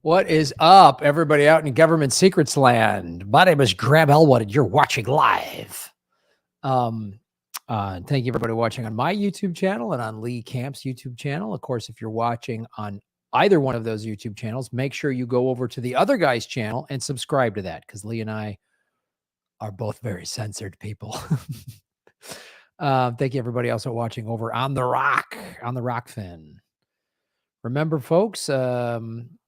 What is up, everybody out in government secrets land? My name is Graham Elwood, and you're watching live. Thank you, everybody watching on my YouTube channel and on Lee Camp's YouTube channel. Of course, if you're watching on either one of those YouTube channels, make sure you go over to the other guy's channel and subscribe to that, because Lee and I are both very censored people. Thank you, everybody also watching over on the Rockfin. Remember, folks,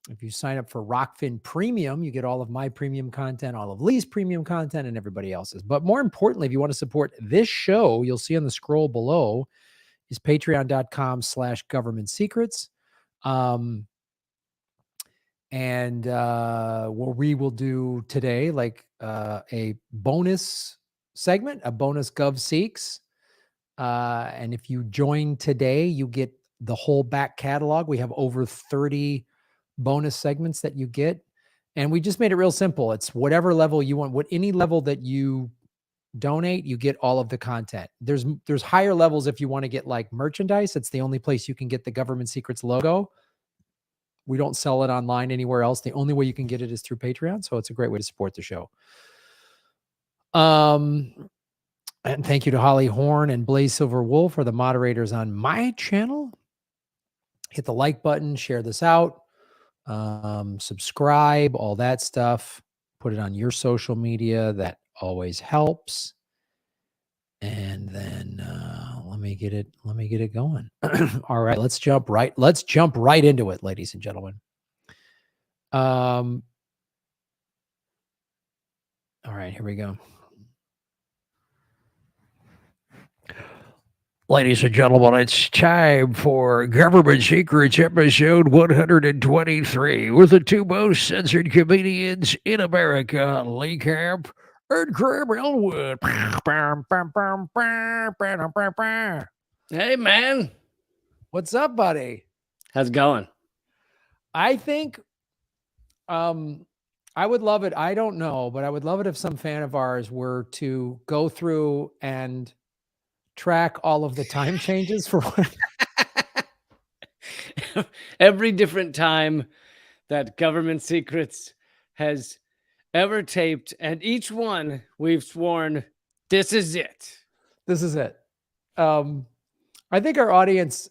if you sign up for Rockfin Premium, you get all of my premium content, all of Lee's premium content, and everybody else's. But more importantly, if you want to support this show, you'll see on the scroll below is patreon.com/government secrets. And what we will do today, like a bonus segment, a bonus Gov Seeks. And if you join today, you get the whole back catalog. We have over 30 bonus segments that you get. And we just made it real simple. It's whatever level you want, any level that you donate, you get all of the content. There's higher levels if you want to get like merchandise. It's the only place you can get the Government Secrets logo. We don't sell it online anywhere else. The only way you can get it is through Patreon. So it's a great way to support the show. And thank you to Holly Horn and Blaze Silver Wolf for the moderators on my channel. Hit the like button, share this out, subscribe, all that stuff. Put it on your social media. That always helps. And then let me get it going. All right, let's jump right into it, ladies and gentlemen. All right, here we go. Ladies and gentlemen, it's time for Government Secrets episode 123 with the two most censored comedians in America, Lee Camp and Graham Elwood. Hey, man. What's up, buddy? How's it going? I think I would love it. I don't know, but I would love it if some fan of ours were to go through and track all of the time changes for every different time that Government Secrets has ever taped, and each one we've sworn this is it. This is it. I think our audience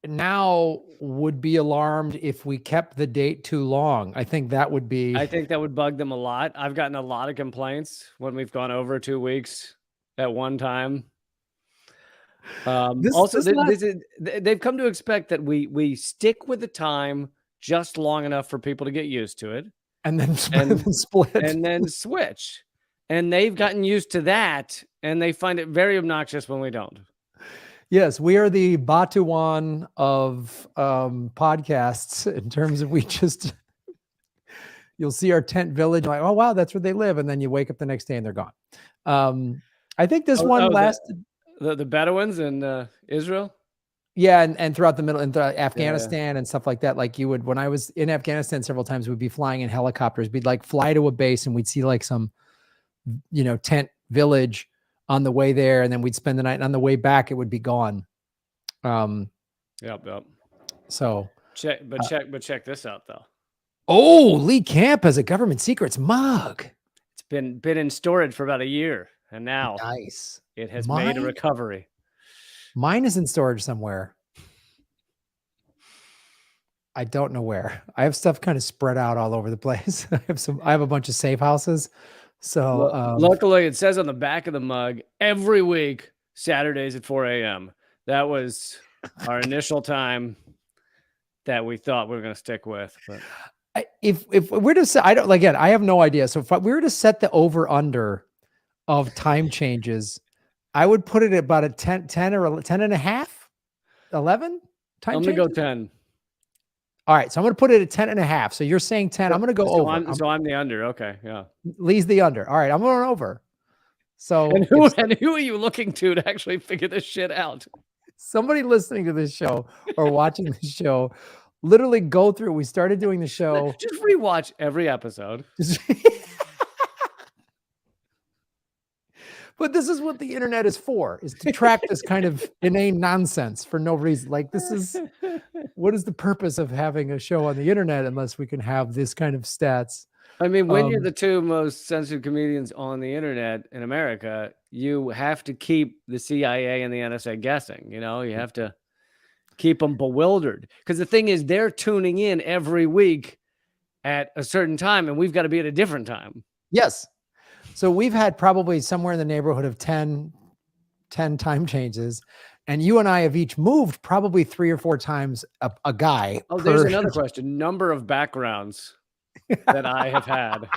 now would be alarmed if we kept the date too long. I think that would bug them a lot. I've gotten a lot of complaints when we've gone over 2 weeks at one time. They've come to expect that we stick with the time just long enough for people to get used to it, and then split and then switch. And they've gotten used to that, and they find it very obnoxious when we don't. Yes, we are the Batuan of podcasts in terms of you'll see our tent village, like, oh wow, that's where they live, and then you wake up the next day and they're gone. I think this one lasted. The Bedouins in Israel? Yeah, and throughout the middle, and Afghanistan and stuff like that. Like you would, when I was in Afghanistan several times, we'd be flying in helicopters. We'd like fly to a base and we'd see like some, tent village on the way there, and then we'd spend the night. And on the way back, it would be gone. Yep. So check this out though. Oh, Lee Camp has a Government Secrets mug. It's been in storage for about a year, and now nice. It has made a recovery. Mine is in storage somewhere. I don't know where. I have stuff kind of spread out all over the place. I have a bunch of safe houses. So luckily, it says on the back of the mug every week, Saturdays at 4 a.m. That was our initial time that we thought we were going to stick with. But if we're to say, I have no idea. So if we were to set the over under of time changes, I would put it at about a 10 or 10 and a half, 11 time. I'm going to go 10. All right. So I'm going to put it at 10 and a half. So you're saying 10. I'm going to go over. I'm the under. Okay. Yeah. Lee's the under. All right. I'm going over. So and who are you looking to actually figure this shit out? Somebody listening to this show or watching this show, literally go through. We started doing the show. Just rewatch every episode. But this is what the internet is for, is to track this kind of inane nonsense for no reason. Like, this is what is the purpose of having a show on the internet unless we can have this kind of stats? I mean, when you're the two most sensitive comedians on the internet in America, you have to keep the CIA and the NSA guessing. You know, you have to keep them bewildered, because the thing is, they're tuning in every week at a certain time, and we've got to be at a different time. Yes. So we've had probably somewhere in the neighborhood of 10 time changes, and you and I have each moved probably 3 or 4 times a guy. Oh, there's another question. Number of backgrounds that I have had.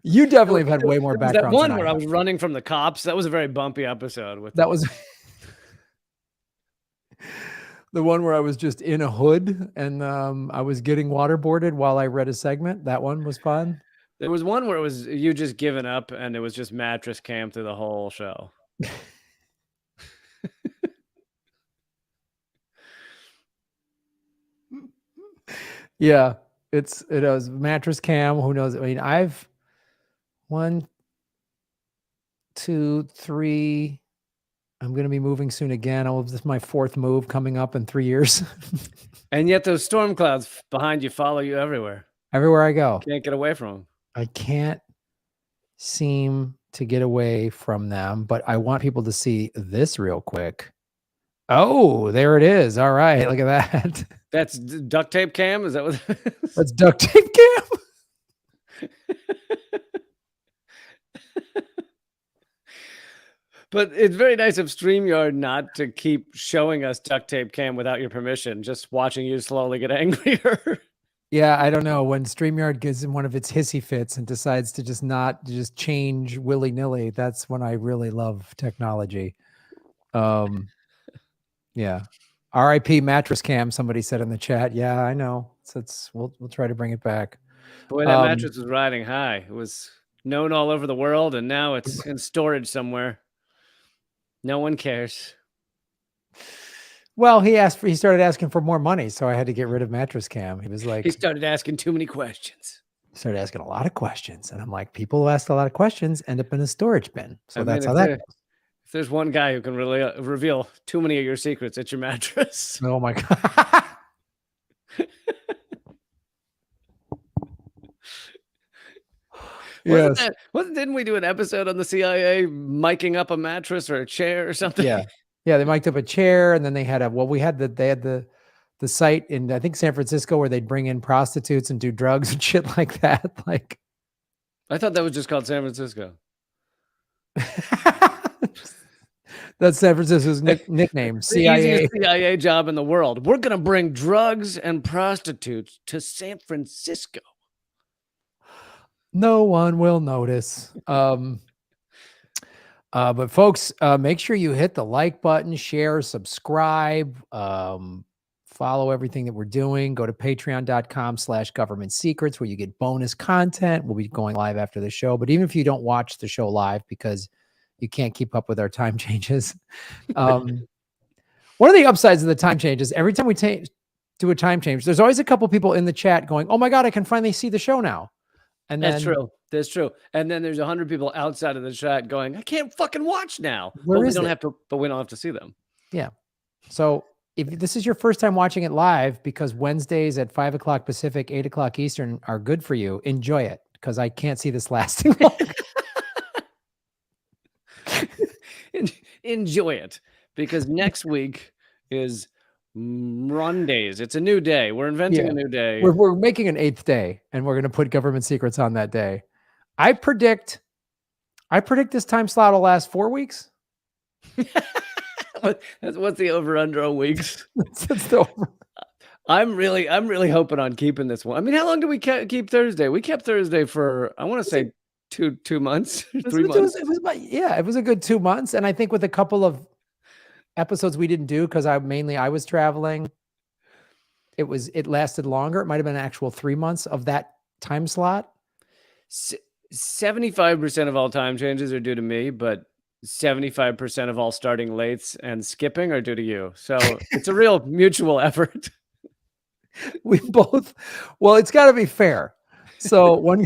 You definitely have had way more backgrounds. That one where I was running from the cops. That was a very bumpy episode. With that was the one where I was just in a hood and I was getting waterboarded while I read a segment. That one was fun. There was one where it was you just giving up, and it was just mattress cam through the whole show. Yeah, it was mattress cam. Who knows? I mean, I've 1, 2, 3. I'm going to be moving soon again. This is my 4th move coming up in 3 years. And yet those storm clouds behind you follow you everywhere. Everywhere I go. Can't get away from them. I can't seem to get away from them, but I want people to see this real quick. Oh, there it is. All right. Look at that. That's duct tape cam? Is that what it is? That's duct tape cam? But it's very nice of StreamYard not to keep showing us duct tape cam without your permission, just watching you slowly get angrier. Yeah, I don't know. When StreamYard gets in one of its hissy fits and decides to just change willy-nilly, that's when I really love technology. Yeah. RIP mattress cam, somebody said in the chat. Yeah, I know. We'll try to bring it back. Boy, that mattress was riding high. It was known all over the world, and now it's in storage somewhere. No one cares. Well, he started asking for more money, so I had to get rid of mattress cam. He was like, he started asking too many questions. He started asking a lot of questions, and I'm like, people who ask a lot of questions end up in a storage bin. So that's how that goes. If there's one guy who can really reveal too many of your secrets, it's your mattress. Oh my God. Yes. Didn't we do an episode on the CIA miking up a mattress or a chair or something? Yeah. Yeah, they mic'd up a chair, and then they had the site in, I think, San Francisco, where they'd bring in prostitutes and do drugs and shit like that. Like, I thought that was just called San Francisco. That's San Francisco's nickname. CIA. The easiest CIA job in the world. We're going to bring drugs and prostitutes to San Francisco. No one will notice. But folks, make sure you hit the like button, share, subscribe, follow everything that we're doing. Go to patreon.com/government secrets, where you get bonus content. We'll be going live after the show. But even if you don't watch the show live because you can't keep up with our time changes, one of the upsides of the time changes, every time we do a time change, there's always a couple people in the chat going, "Oh my God, I can finally see the show now." And that's true. That's true. And then there's 100 people outside of the chat going, "I can't fucking watch now." But we don't have to see them. Yeah. So if this is your first time watching it live, because Wednesdays at 5 o'clock Pacific, 8 o'clock Eastern are good for you, enjoy it, because I can't see this lasting long. Enjoy it, because next week is run days. It's a new day. We're inventing a new day. We're making an 8th day, and we're going to put government secrets on that day. I predict this time slot will last 4 weeks. What's the over under on weeks? That's the over. I'm really hoping on keeping this one. I mean, how long do we keep Thursday? We kept Thursday for, I want to say, two months, 3 months. It was a good 2 months, and I think with a couple of episodes we didn't do because I was traveling, it lasted longer. It might have been an actual 3 months of that time slot. 75% of all time changes are due to me, but 75% of all starting lates and skipping are due to you. So it's a real mutual effort. Well, it's got to be fair. So one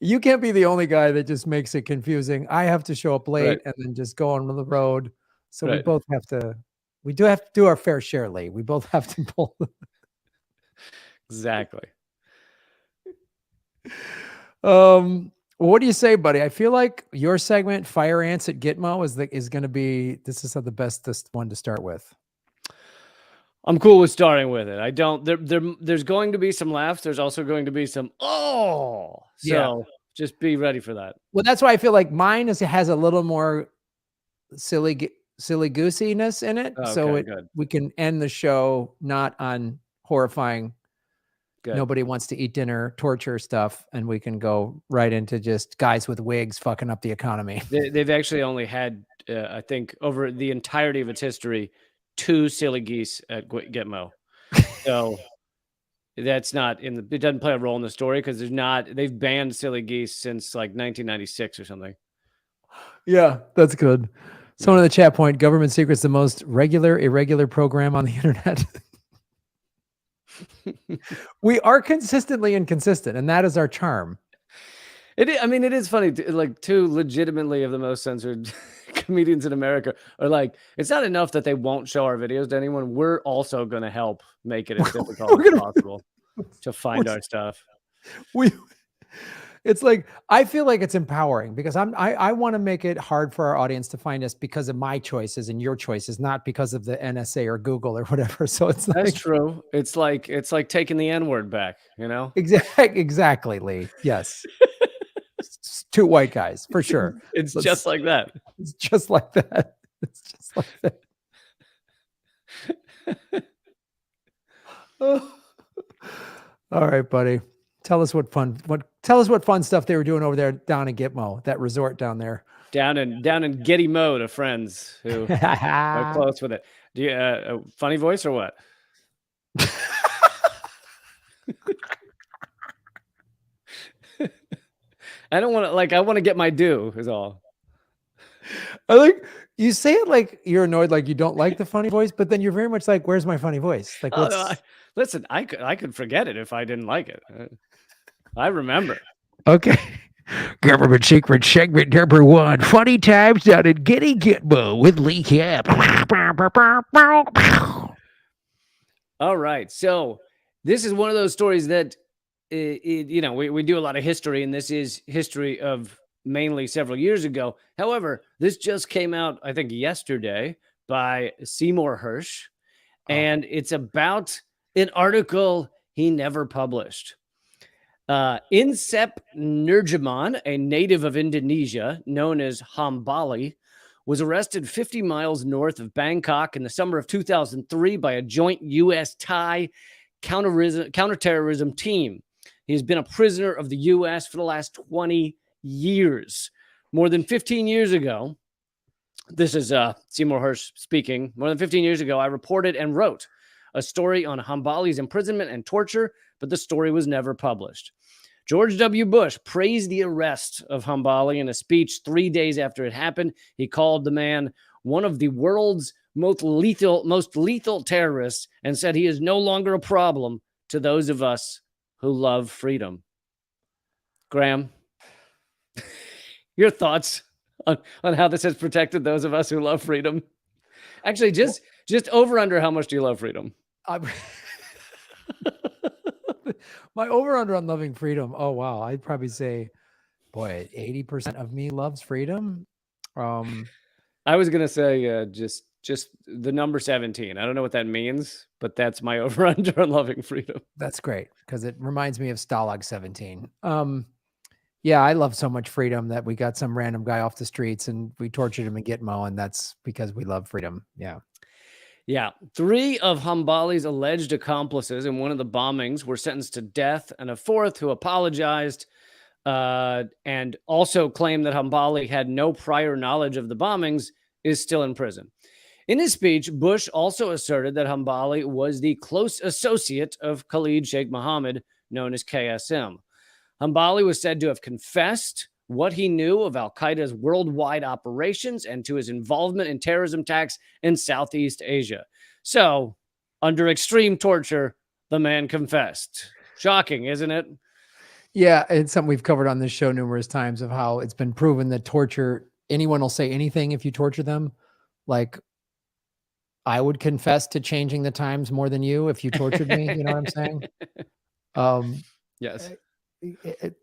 you can't be the only guy that just makes it confusing. I have to show up Right, late and then just go on the road. So right. we do have to do our fair share, Lee. We both have to pull. Exactly. What do you say, buddy? I feel like your segment, Fire Ants at Gitmo, is going to be this is the best this one to start with. I'm cool with starting with it. I don't there's going to be some laughs. There's also going to be some Yeah. so just be ready for that. Well, that's why I feel like mine has a little more silly goosiness in it, so Okay, it good. we can end the show not on horrifying Good. nobody wants to eat dinner torture stuff, and we can go right into just guys with wigs fucking up the economy. They've actually only had I think over the entirety of its history 2 silly geese at Gitmo. So that's not in the it doesn't play a role in the story because they've banned silly geese since like 1996 or something. Yeah, that's good. Someone Yeah. in the chat point, government secret's the most irregular program on the internet. We are consistently inconsistent, and that is our charm. I mean, it is funny, like, 2 legitimately of the most censored comedians in America are like, it's not enough that they won't show our videos to anyone. We're also gonna help make it as difficult We're as gonna possible to we're, find our stuff. we it's like I feel like it's empowering because I want to make it hard for our audience to find us because of my choices and your choices, not because of the NSA or Google or whatever. So it's That's like true. It's like taking the N-word back, you know? exactly, Lee. Yes. 2 white guys for sure. It's just Let's like that. it's just like that. It's just like that. Oh. All right, buddy. Tell us what fun stuff they were doing over there down in Gitmo, that resort down there. Down in Gitmo to friends who are close with it. Do you a funny voice or what? I don't wanna I wanna get my due is all. I like you say it like you're annoyed, like you don't like the funny voice, but then you're very much like, "Where's my funny voice?" Like, Oh, no, what's listen, I could forget it if I didn't like it. I remember. okay? Government secret segment number 1: Funny times down in Gitmo with Lee Cap. All right, so this is one of those stories that, we do a lot of history, and this is history of mainly several years ago. However, this just came out, I think, yesterday by Seymour Hersh, Oh, and it's about an article he never published. Insep Nurjaman, a native of Indonesia known as Hambali, was arrested 50 miles north of Bangkok in the summer of 2003 by a joint U.S. Thai counterterrorism team. He has been a prisoner of the U.S. for the last 20 years. More than 15 years ago, this is Seymour Hersh speaking. More than 15 years ago, I reported and wrote a story on Hambali's imprisonment and torture, but the story was never published. George W. Bush praised the arrest of Hambali in a speech 3 days after it happened. He called the man one of the world's most lethal terrorists and said he is no longer a problem to those of us who love freedom. Graham, your thoughts on how this has protected those of us who love freedom? Actually, just over under how much do you love freedom? my over under on loving freedom. Oh wow, I'd probably say, boy, 80% of me loves freedom. I was gonna say just the number 17. I don't know what that means, but that's my over under on loving freedom. That's great because it reminds me of Stalag 17. Yeah, I love so much freedom that we got some random guy off the streets and we tortured him in Gitmo, and that's because we love freedom. Yeah. Yeah. 3 of Hambali's alleged accomplices in one of the bombings were sentenced to death, and a 4th who apologized and also claimed that Hambali had no prior knowledge of the bombings is still in prison. In his speech, Bush also asserted that Hambali was the close associate of Khalid Sheikh Mohammed, known as KSM. Hambali was said to have confessed what he knew of Al Qaeda's worldwide operations and to his involvement in terrorism attacks in Southeast Asia. So, under extreme torture, the man confessed. Shocking, isn't it? Yeah, it's something we've covered on this show numerous times of how it's been proven that torture anyone will say anything if you torture them. Like, I would confess to changing the times more than you if you tortured me, you know what I'm saying? Um, Yes. eh, it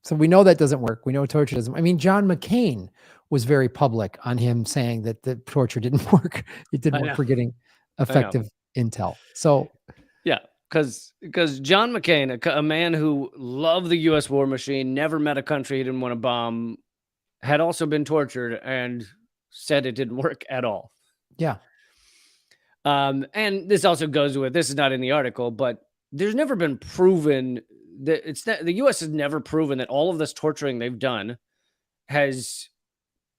so we know that doesn't work. We know torture doesn't. I mean, John McCain was very public on him saying that the torture didn't work. It didn't I work know. for getting I know. effective intel. So, Yeah, because John McCain, a man who loved the U.S. war machine, never met a country he didn't want to bomb, had also been tortured and said it didn't work at all. yeah. And this also goes with, this is not in the article, but there's never been proven that the U.S. has never proven that all of this torturing they've done has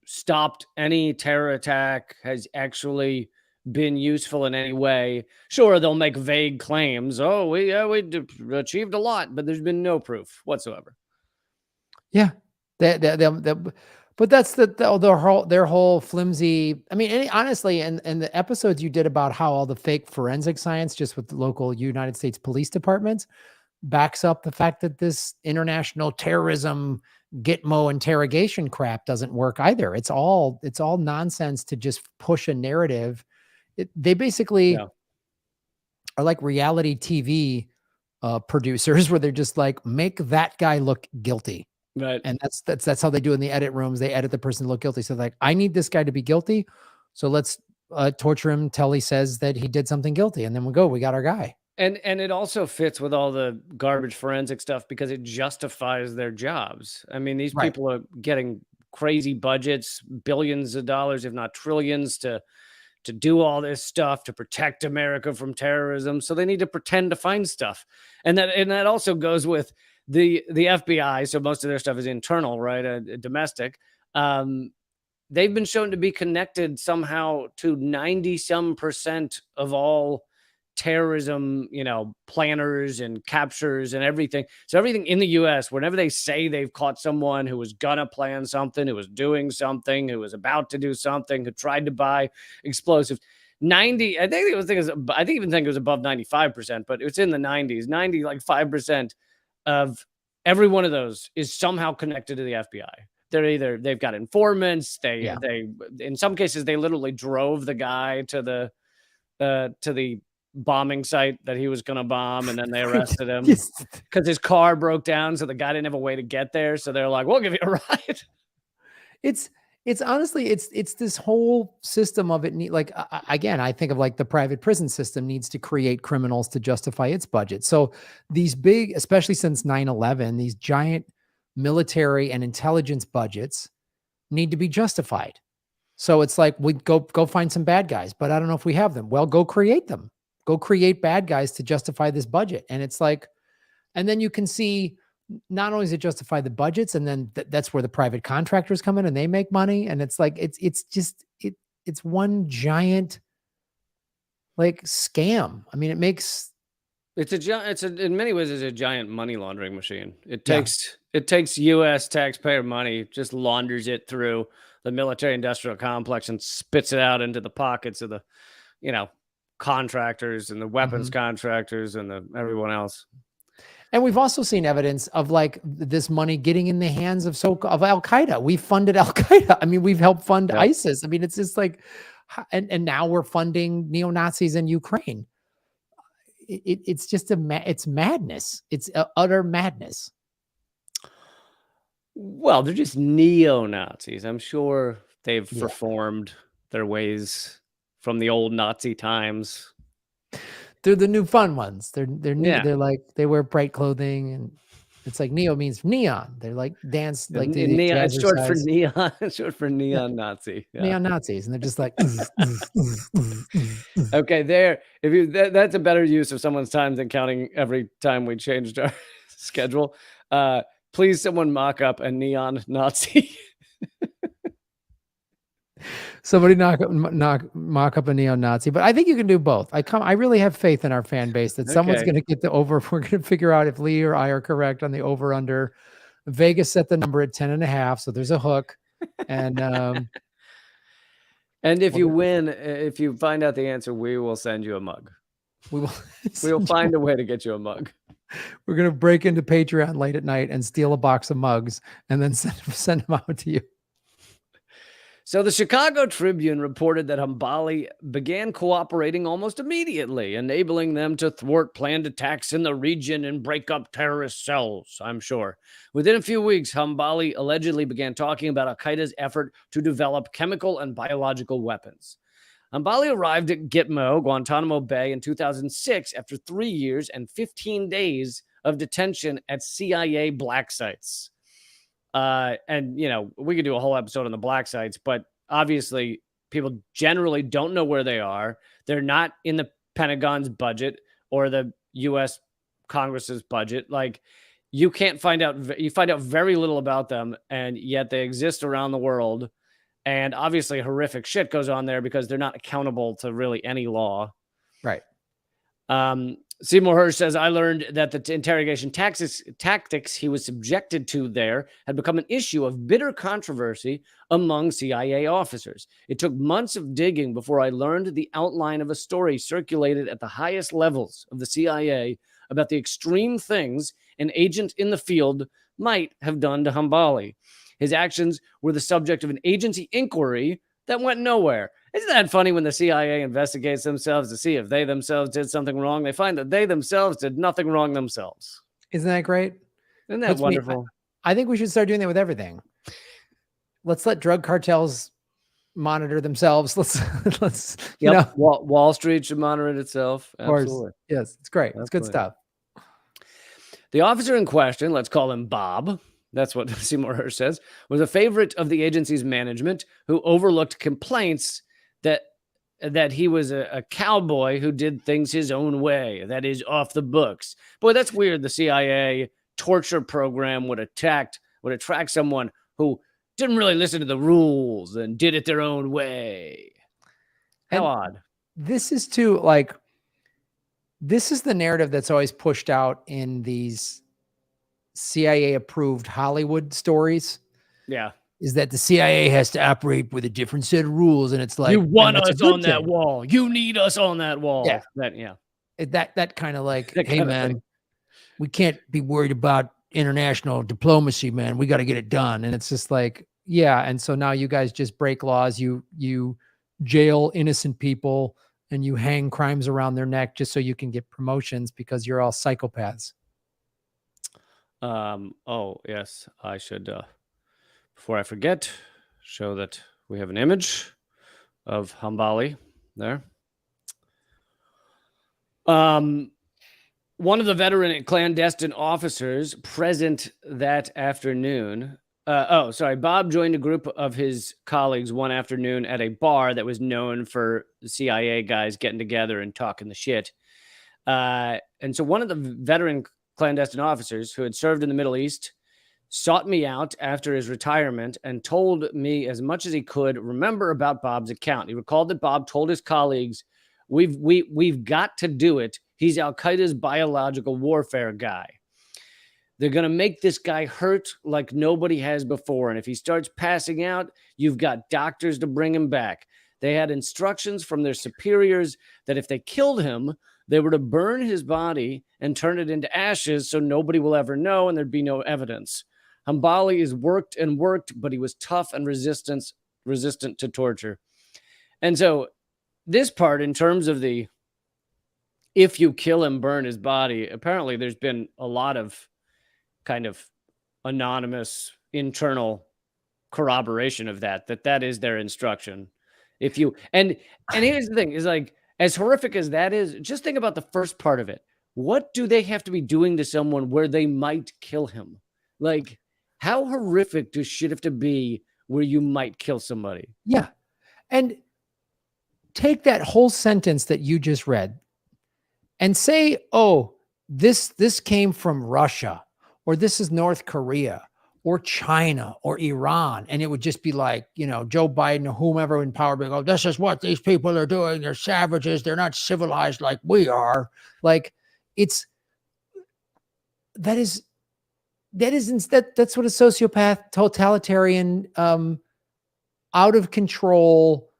stopped any terror attack, has actually been useful in any way. Sure, they'll make vague claims. Oh, we achieved a lot, but there's been no proof whatsoever. Yeah. That but that's their whole flimsy. I mean, honestly, and the episodes you did about how all the fake forensic science just with the local United States police departments backs up the fact that this international terrorism Gitmo interrogation crap doesn't work either. It's all nonsense to just push a narrative. They basically Yeah, are like reality TV producers where they're just like, make that guy look guilty. right. And that's how they do in the edit rooms. They edit the person to look guilty. So like, I need this guy to be guilty. So let's torture him till he says that he did something guilty. And then we got our guy. And it also fits with all the garbage forensic stuff because it justifies their jobs. I mean, these Right. people are getting crazy budgets, billions of dollars, if not trillions, to do all this stuff to protect America from terrorism. So they need to pretend to find stuff. And that also goes with the FBI. So most of their stuff is internal, right? Domestic. Um, they've been shown to be connected somehow to 90 some percent of all terrorism, planners and captures and everything. So everything in the US, whenever they say they've caught someone who was gonna plan something, who was doing something, who was about to do something, who tried to buy explosives, 90, I think even think it was above 95%, but it's in the 90s, 90 like 5% of every one of those is somehow connected to the FBI. They've got informants, Yeah. they in some cases they literally drove the guy to the bombing site that he was gonna bomb, and then they Right. arrested him Yes. because his car broke down, so the guy didn't have a way to get there, so they're like, "We'll give you a ride." It's it's honestly it's this whole system of it like again, I think of like the private prison system needs to create criminals to justify its budget. So these big, especially since 9/11, these giant military and intelligence budgets need to be justified. So it's like we go find some bad guys, but I don't know if we have them. Well, go create them. Go create bad guys to justify this budget. And it's like, and then you can see not only does it justify the budgets, and then that's where the private contractors come in and they make money. And it's like it's just it's one giant like scam. I mean, it makes In many ways, it's a giant money laundering machine. It yeah. takes US taxpayer money, just launders it through the military industrial complex and spits it out into the pockets of the, you know, contractors and the weapons Mhm. contractors and everyone else. And we've also seen evidence of like this money getting in the hands of of Al Qaeda. We funded Al Qaeda. I mean, we've helped fund Yep. ISIS. I mean, it's just like, and now we're funding neo Nazis in Ukraine. It's just it's madness. It's utter madness. Well, they're just neo-Nazis. I'm sure they've Yeah, reformed their ways from the old Nazi times. they're the new fun ones. They're neat. Yeah. They're like they wear bright clothing, and it's like neo means neon. They're like dance, like they do Neon, it's short for jazzercise. neon. It's short for Yeah, neon Nazi. Yeah. neon Nazis, and they're just like. Okay, there. If you that's a better use of someone's time than counting every time we changed our schedule. Uh, Please, someone mock up a neon Nazi. Somebody mock up a neo-Nazi, but I think you can do both. I really have faith in our fan base that someone's Okay. gonna get the over. We're gonna figure out if Lee or I are correct on the over under. Vegas set the number at 10.5, so there's a hook. And And if we're you gonna win, if you find out the answer, we will send you a mug. we will We will send you find a way to get you a mug. We're gonna break into Patreon late at night and steal a box of mugs and then send them out to you. So the Chicago Tribune reported that Hambali began cooperating almost immediately, enabling them to thwart planned attacks in the region and break up terrorist cells, I'm sure. Within a few weeks, Hambali allegedly began talking about Al-Qaeda's effort to develop chemical and biological weapons. Hambali arrived at Gitmo, Guantanamo Bay in 2006 after 3 years and 15 days of detention at CIA black sites. And we could do a whole episode on the black sites, but obviously people generally don't know where they are. They're not in the Pentagon's budget or the US Congress's budget. Like, you find out very little about them, and yet they exist around the world. And obviously horrific shit goes on there because they're not accountable to really any law. Right. Seymour Hersh says, I learned that the interrogation tactics he was subjected to there had become an issue of bitter controversy among CIA officers. It took months of digging before I learned the outline of a story circulated at the highest levels of the CIA about the extreme things an agent in the field might have done to Hambali. His actions were the subject of an agency inquiry that went nowhere. Isn't that funny? When the CIA investigates themselves to see if they themselves did something wrong, they find that they themselves did nothing wrong themselves. Isn't that great? Isn't that wonderful? I think we should start doing that with everything. Let's let drug cartels monitor themselves. Let's Wall Street should monitor it itself. Absolutely. Yes, it's great. Absolutely. It's good stuff. The officer in question, let's call him Bob, that's what Seymour Hersh says, was a favorite of the agency's management who overlooked complaints that he was a cowboy who did things his own way, that is, off the books. Boy, that's weird. The CIA torture program would attract someone who didn't really listen to the rules and did it their own way. How odd. This is this is the narrative that's always pushed out in these CIA-approved Hollywood stories. Yeah. Is that the CIA has to operate with a different set of rules, and it's like, you want us on that wall. You need us on that wall. Yeah, that kind of like, hey man, we can't be worried about international diplomacy, man. We got to get it done, and it's just like, yeah. And so now you guys just break laws. You jail innocent people, and you hang crimes around their neck just so you can get promotions because you're all psychopaths. Oh yes, I should. Before I forget, show that we have an image of Hambali there. One of the veteran clandestine officers present that afternoon. Bob joined a group of his colleagues one afternoon at a bar that was known for the CIA guys getting together and talking the shit. And so one of the veteran clandestine officers who had served in the Middle East sought me out after his retirement and told me as much as he could remember about Bob's account. He recalled that Bob told his colleagues, we've got to do it. He's Al-Qaeda's biological warfare guy. They're going to make this guy hurt like nobody has before. And if he starts passing out, you've got doctors to bring him back. They had instructions from their superiors that if they killed him, they were to burn his body and turn it into ashes so nobody will ever know and there'd be no evidence. Hambali is worked, but he was tough and resistant to torture. And so this part, in terms of the if you kill him, burn his body, apparently there's been a lot of kind of anonymous internal corroboration of that is their instruction. If you and here's the thing, is like, as horrific as that is, just think about the first part of it. What do they have to be doing to someone where they might kill him? Like, how horrific does shit have to be where you might kill somebody? Yeah. And take that whole sentence that you just read and say, oh, this came from Russia, or this is North Korea, or China, or Iran. And it would just be like, Joe Biden or whomever in power would go, this is what these people are doing. They're savages. They're not civilized like we are. Like, that's what a sociopath, totalitarian, out of control,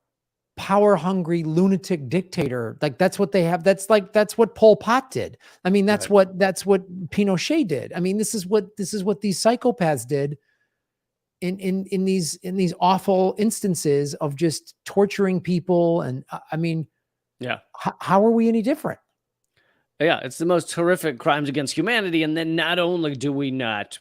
power hungry lunatic dictator. Like that's what they have. That's what Pol Pot did. I mean, that's Right. what Pinochet did. I mean, this is what these psychopaths did in these awful instances of just torturing people. And I mean, Yeah. how are we any different? Yeah, it's the most horrific crimes against humanity, and then not only do we not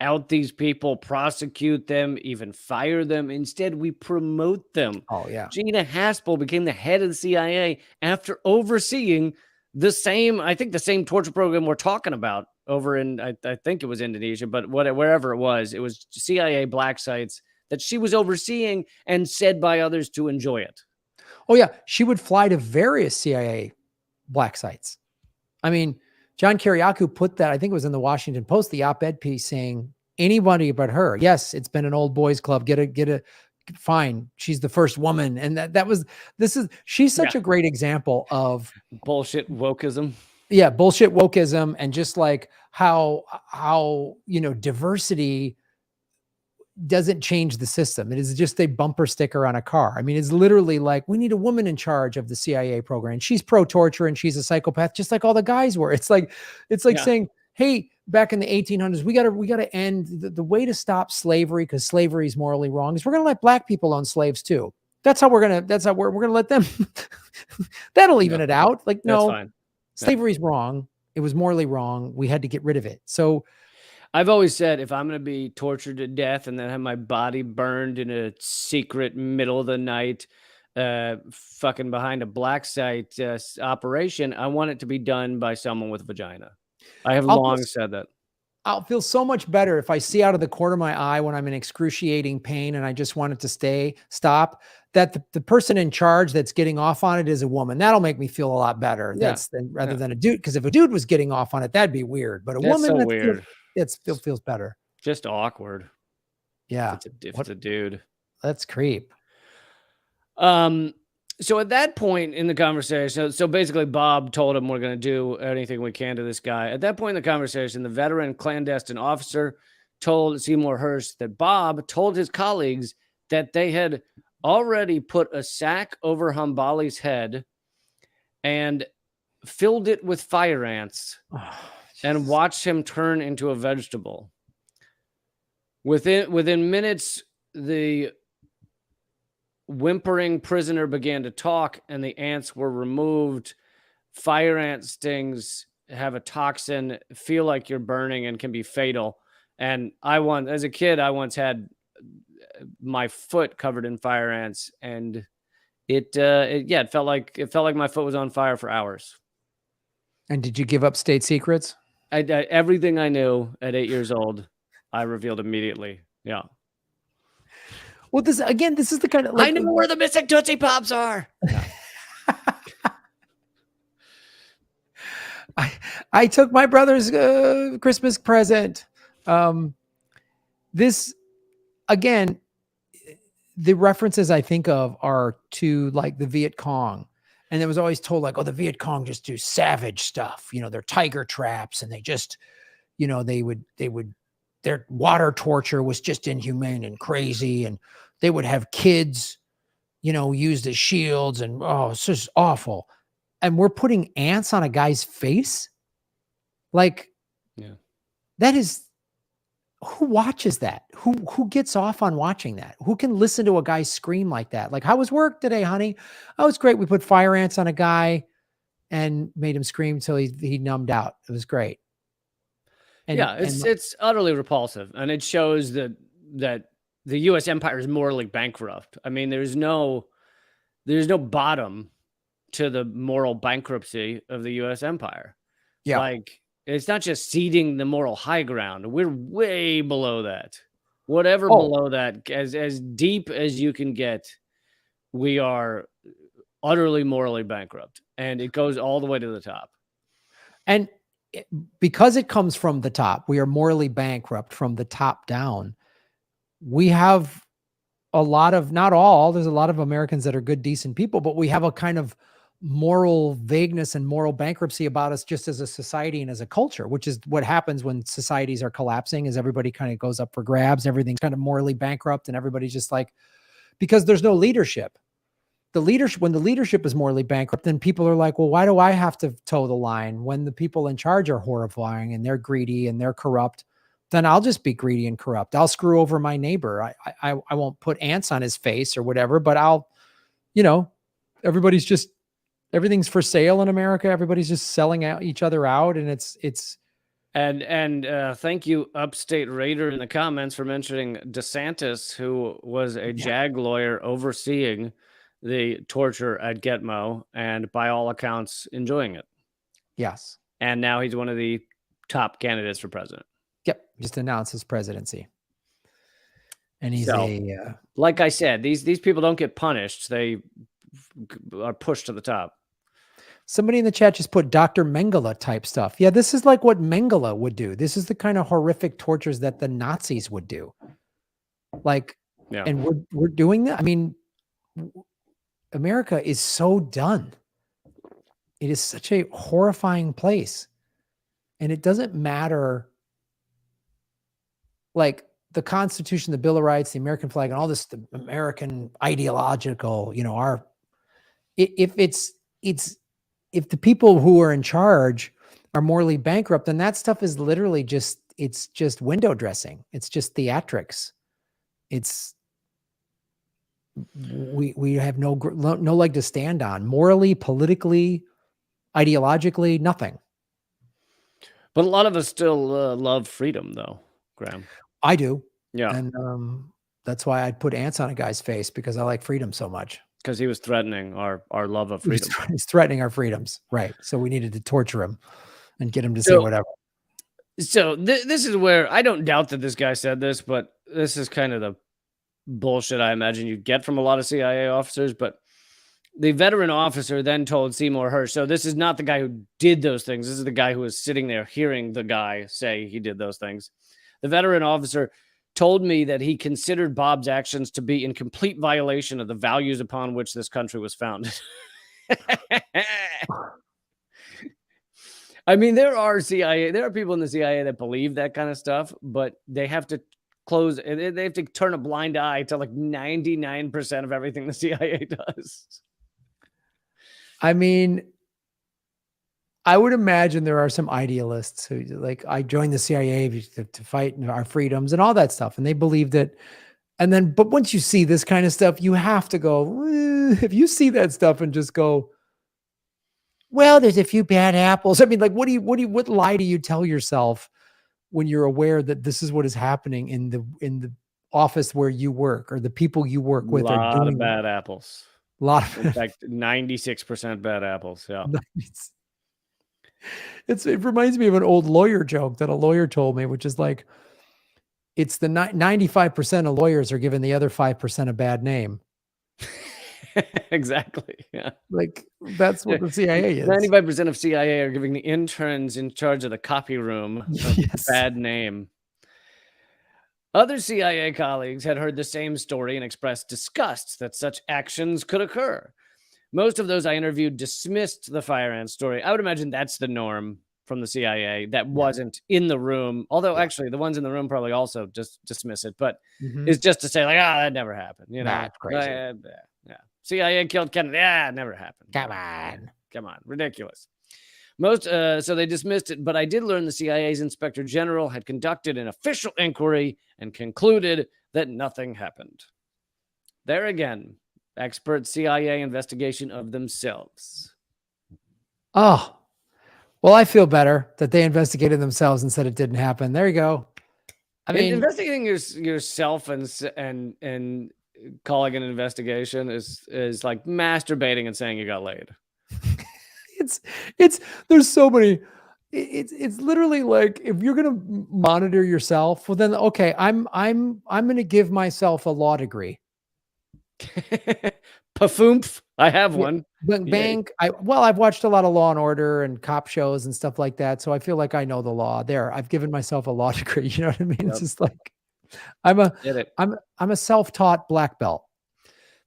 out these people, prosecute them, even fire them. Instead, we promote them. Oh yeah. Gina Haspel became the head of the CIA after overseeing the same, I think the same torture program we're talking about over in, I think it was Indonesia, but wherever it was CIA black sites that she was overseeing and said by others to enjoy it. Oh yeah. She would fly to various CIA black sites. I mean, John Kiriakou put that, I think it was in the Washington Post, the op-ed piece saying anybody but her. Yes, it's been an old boys club. Get a fine. She's the first woman. And she's such a great example of bullshit wokeism. Yeah, bullshit wokeism, and just like how diversity doesn't change the system. It is just a bumper sticker on a car. I mean, it's literally like, we need a woman in charge of the CIA program. She's pro-torture and she's a psychopath, just like all the guys were. It's like saying, hey, back in the 1800s, we gotta end the way to stop slavery, because slavery is morally wrong, is we're gonna let black people own slaves too. That's how we're gonna let them. That'll even it out. Like, no, fine. Slavery's wrong. It was morally wrong. We had to get rid of it. So I've always said, if I'm going to be tortured to death and then have my body burned in a secret middle of the night, fucking behind a black site operation, I want it to be done by someone with a vagina. I have long said that. I'll feel so much better if I see out of the corner of my eye when I'm in excruciating pain and I just want it to stop, that the person in charge that's getting off on it is a woman. That'll make me feel a lot better. Rather than a dude. Because if a dude was getting off on it, that'd be weird. But a woman, so weird. It feels better. Just awkward. Yeah. If it's a dude. That's creep. So at that point in the conversation, so basically Bob told him, we're going to do anything we can to this guy. At that point in the conversation, the veteran clandestine officer told Seymour Hersh that Bob told his colleagues that they had already put a sack over Hambali's head and filled it with fire ants and watched him turn into a vegetable. Within minutes, the whimpering prisoner began to talk and the ants were removed. Fire ant stings have a toxin, feel like you're burning, and can be fatal. And as a kid, I once had my foot covered in fire ants, and it felt like my foot was on fire for hours. And did you give up state secrets? Everything I knew at 8 years old, I revealed immediately. Yeah. Well, this is the kind of, I know where the missing Tootsie Pops are. Yeah. I took my brother's Christmas present. This, again, the references I think of are to like the Viet Cong. And it was always told like, oh, the Viet Cong just do savage stuff. They're tiger traps, and they just, their water torture was just inhumane and crazy. And they would have kids, used as shields, and it's just awful. And we're putting ants on a guy's face. Like, that is, who watches that? Who gets off on watching that? Who can listen to a guy scream like that? Like, how was work today, honey? Oh, it's great. We put fire ants on a guy and made him scream till he numbed out. It was great. And it's utterly repulsive, and it shows that the U.S. empire is morally bankrupt. I mean, there's no bottom to the moral bankruptcy of the U.S. empire. Yeah. Like, it's not just ceding the moral high ground. We're way below that. Whatever below that, as deep as you can get, we are utterly morally bankrupt. And it goes all the way to the top. And because it comes from the top, we are morally bankrupt from the top down. We have a lot of, not all, there's a lot of Americans that are good, decent people, but we have a kind of moral vagueness and moral bankruptcy about us just as a society and as a culture, which is what happens when societies are collapsing, is everybody kind of goes up for grabs. Everything's kind of morally bankrupt, and everybody's just like, because there's no leadership. when the leadership is morally bankrupt, then people are like, well, why do I have to toe the line when the people in charge are horrifying and they're greedy and they're corrupt? Then I'll just be greedy and corrupt. I'll screw over my neighbor. I won't put ants on his face or whatever, but I'll, you know, everything's for sale in America. Everybody's just selling out each other out, and it's. And thank you, Upstate Raider, in the comments for mentioning DeSantis, who was a JAG lawyer overseeing the torture at Gitmo, and by all accounts, enjoying it. Yes. And now he's one of the top candidates for president. Yep. Just announced his presidency. And he's like I said, these people don't get punished. They are pushed to the top. Somebody in the chat just put Dr. Mengele type stuff. Yeah, this is like what Mengele would do. This is the kind of horrific tortures that the Nazis would do. Like, yeah. And we're doing that. I mean, America is so done. It is such a horrifying place. And it doesn't matter, like, the Constitution, the Bill of Rights, the American flag, and all this, the American ideological, if the people who are in charge are morally bankrupt, then that stuff is literally just window dressing. It's just theatrics. We have no leg to stand on, morally, politically, ideologically, nothing. But a lot of us still love freedom, though, Graham. I do. Yeah. And that's why I'd put ants on a guy's face, because I like freedom so much. Because he was threatening our love of freedom. He's threatening our freedoms. Right. So we needed to torture him and get him to say whatever. So this is where I don't doubt that this guy said this, but this is kind of the bullshit I imagine you get from a lot of CIA officers. But the veteran officer then told Seymour Hersh, so this is not the guy who did those things. This is the guy who was sitting there hearing the guy say he did those things. The veteran officer told me that he considered Bob's actions to be in complete violation of the values upon which this country was founded. I mean, there are people in the CIA that believe that kind of stuff, but they have to they have to turn a blind eye to like 99% of everything the CIA does. I mean, I would imagine there are some idealists who, like, I joined the CIA to fight our freedoms and all that stuff. And they believe that. And then, but once you see this kind of stuff, you have to go, if you see that stuff and just go, well, there's a few bad apples. I mean, like, what lie do you tell yourself when you're aware that this is what is happening in the office where you work, or the people you work with are doing of bad apples. In fact, 96% bad apples. Yeah. It reminds me of an old lawyer joke that a lawyer told me, which is like, it's the 95% of lawyers are given the other 5% a bad name. Exactly. Yeah. Like, that's what the CIA is. 95% of CIA are giving the interns in charge of the copy room a bad name. Other CIA colleagues had heard the same story and expressed disgust that such actions could occur. Most of those I interviewed dismissed the fire ant story. I would imagine that's the norm from the CIA that wasn't in the room. Although actually the ones in the room probably also just dismiss it, but it's just to say like, that never happened. You know, that's crazy. Yeah. CIA killed Kennedy. Yeah, it never happened. Come on. Ridiculous. So they dismissed it, but I did learn the CIA's Inspector General had conducted an official inquiry and concluded that nothing happened. There again, expert CIA investigation of themselves. Oh, well, I feel better that they investigated themselves and said it didn't happen. There you go. I mean, investigating yourself and calling it an investigation is like masturbating and saying you got laid. There's so many. It's literally like, if you're going to monitor yourself, well then, okay, I'm going to give myself a law degree. Pafoomph. I have one. Bank. I've watched a lot of Law and Order and cop shows and stuff like that, so I feel like I know the law. There, I've given myself a law degree. You know what I mean? Yep. It's just like I'm a self-taught black belt.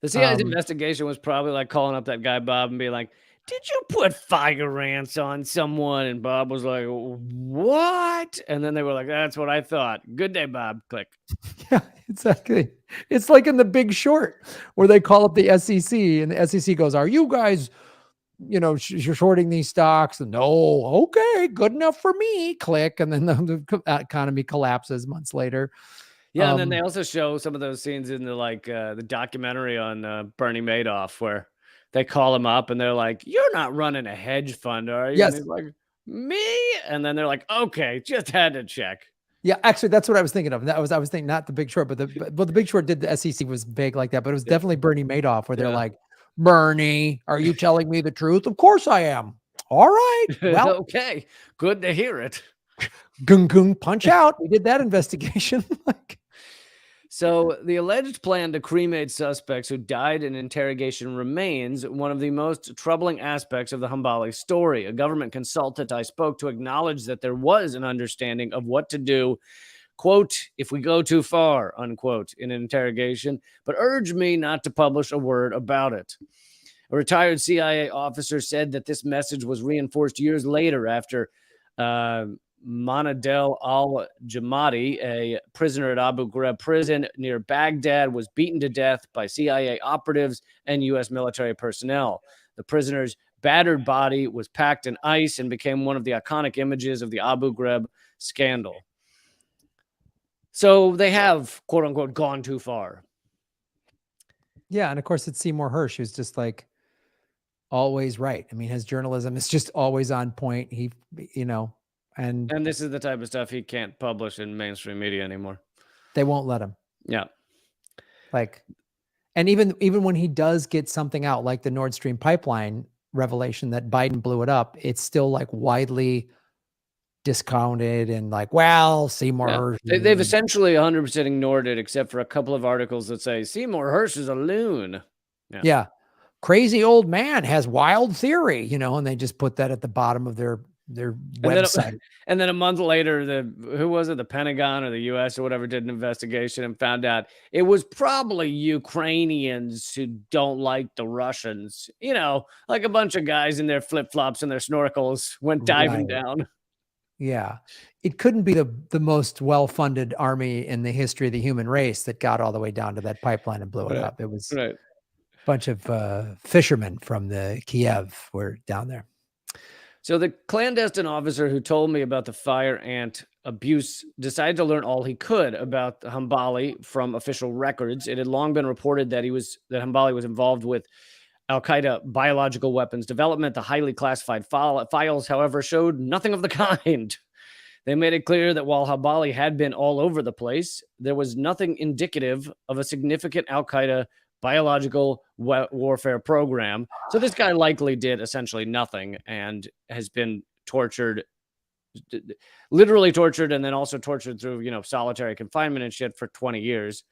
The CIA's investigation was probably like calling up that guy Bob and be like, did you put fire ants on someone? And Bob was like, what? And then they were like, that's what I thought. Good day, Bob. Click. Yeah, exactly. It's like in The Big Short where they call up the SEC and the SEC goes, "Are you guys, you're shorting these stocks?" And, "No, okay, good enough for me." Click, and then the economy collapses months later. Yeah, and then they also show some of those scenes in the documentary on Bernie Madoff where they call him up and they're like, "You're not running a hedge fund, are you?" And Yes. he's like, "Me?" And then they're like, "Okay, just had to check." Yeah, actually, that's what I was thinking of. I was thinking not The Big Short, but The Big Short did, the SEC was vague like that, but it was Yeah. definitely Bernie Madoff where they're Yeah. like, "Bernie, are you telling me the truth?" "Of course I am." "All right. Well, Okay, good to hear it. gung gung, punch out. We did that investigation." Like, So, the alleged plan to cremate suspects who died in interrogation remains one of the most troubling aspects of the Hambali story. A government consultant I spoke to acknowledged that there was an understanding of what to do, quote, if we go too far, unquote, in an interrogation, but urged me not to publish a word about it. A retired CIA officer said that this message was reinforced years later after uh, Manadel al-Jamadi, a prisoner at Abu Ghraib prison near Baghdad, was beaten to death by CIA operatives and U.S. military personnel. The prisoner's battered body was packed in ice and became one of the iconic images of the Abu Ghraib scandal. So they have, quote unquote, gone too far. yeah, and of course it's Seymour Hersh who's just like always right. I mean, his journalism is just always on point. And And this is the type of stuff he can't publish in mainstream media anymore. they won't let him. Yeah. Like, and even when he does get something out, like the Nord Stream pipeline revelation that Biden blew it up, it's still like widely discounted and like, well, Seymour Yeah. Hersh. They've essentially 100% ignored it, except for a couple of articles that say Seymour Hersh is a loon. Yeah. Yeah. Crazy old man has wild theory, and they just put that at the bottom of their website. And then a month later, who was it? The Pentagon or the US or whatever did an investigation and found out it was probably Ukrainians who don't like the Russians. Like a bunch of guys in their flip-flops and their snorkels went diving Right. down. Yeah. It couldn't be the most well-funded army in the history of the human race that got all the way down to that pipeline and blew it up. It was Right. a bunch of fishermen from the Kiev were down there. So the clandestine officer who told me about the fire ant abuse decided to learn all he could about Hambali from official records. It had long been reported that Hambali was involved with Al Qaeda biological weapons development. The highly classified files, however, showed nothing of the kind. They made it clear that while Hambali had been all over the place, there was nothing indicative of a significant Al Qaeda biological warfare program. So this guy likely did essentially nothing and has been tortured, literally tortured, and then also tortured through, solitary confinement and shit for 20 years.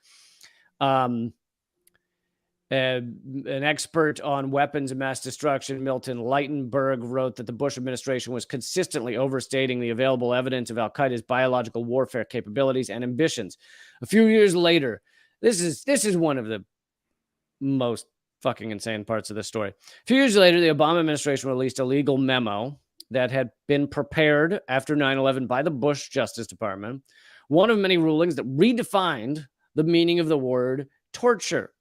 An expert on weapons of mass destruction, Milton Leitenberg, wrote that the Bush administration was consistently overstating the available evidence of Al Qaeda's biological warfare capabilities and ambitions. A few years later, this is one of the most fucking insane parts of this story. A few years later, the Obama administration released a legal memo that had been prepared after 9/11 by the Bush Justice Department, one of many rulings that redefined the meaning of the word torture.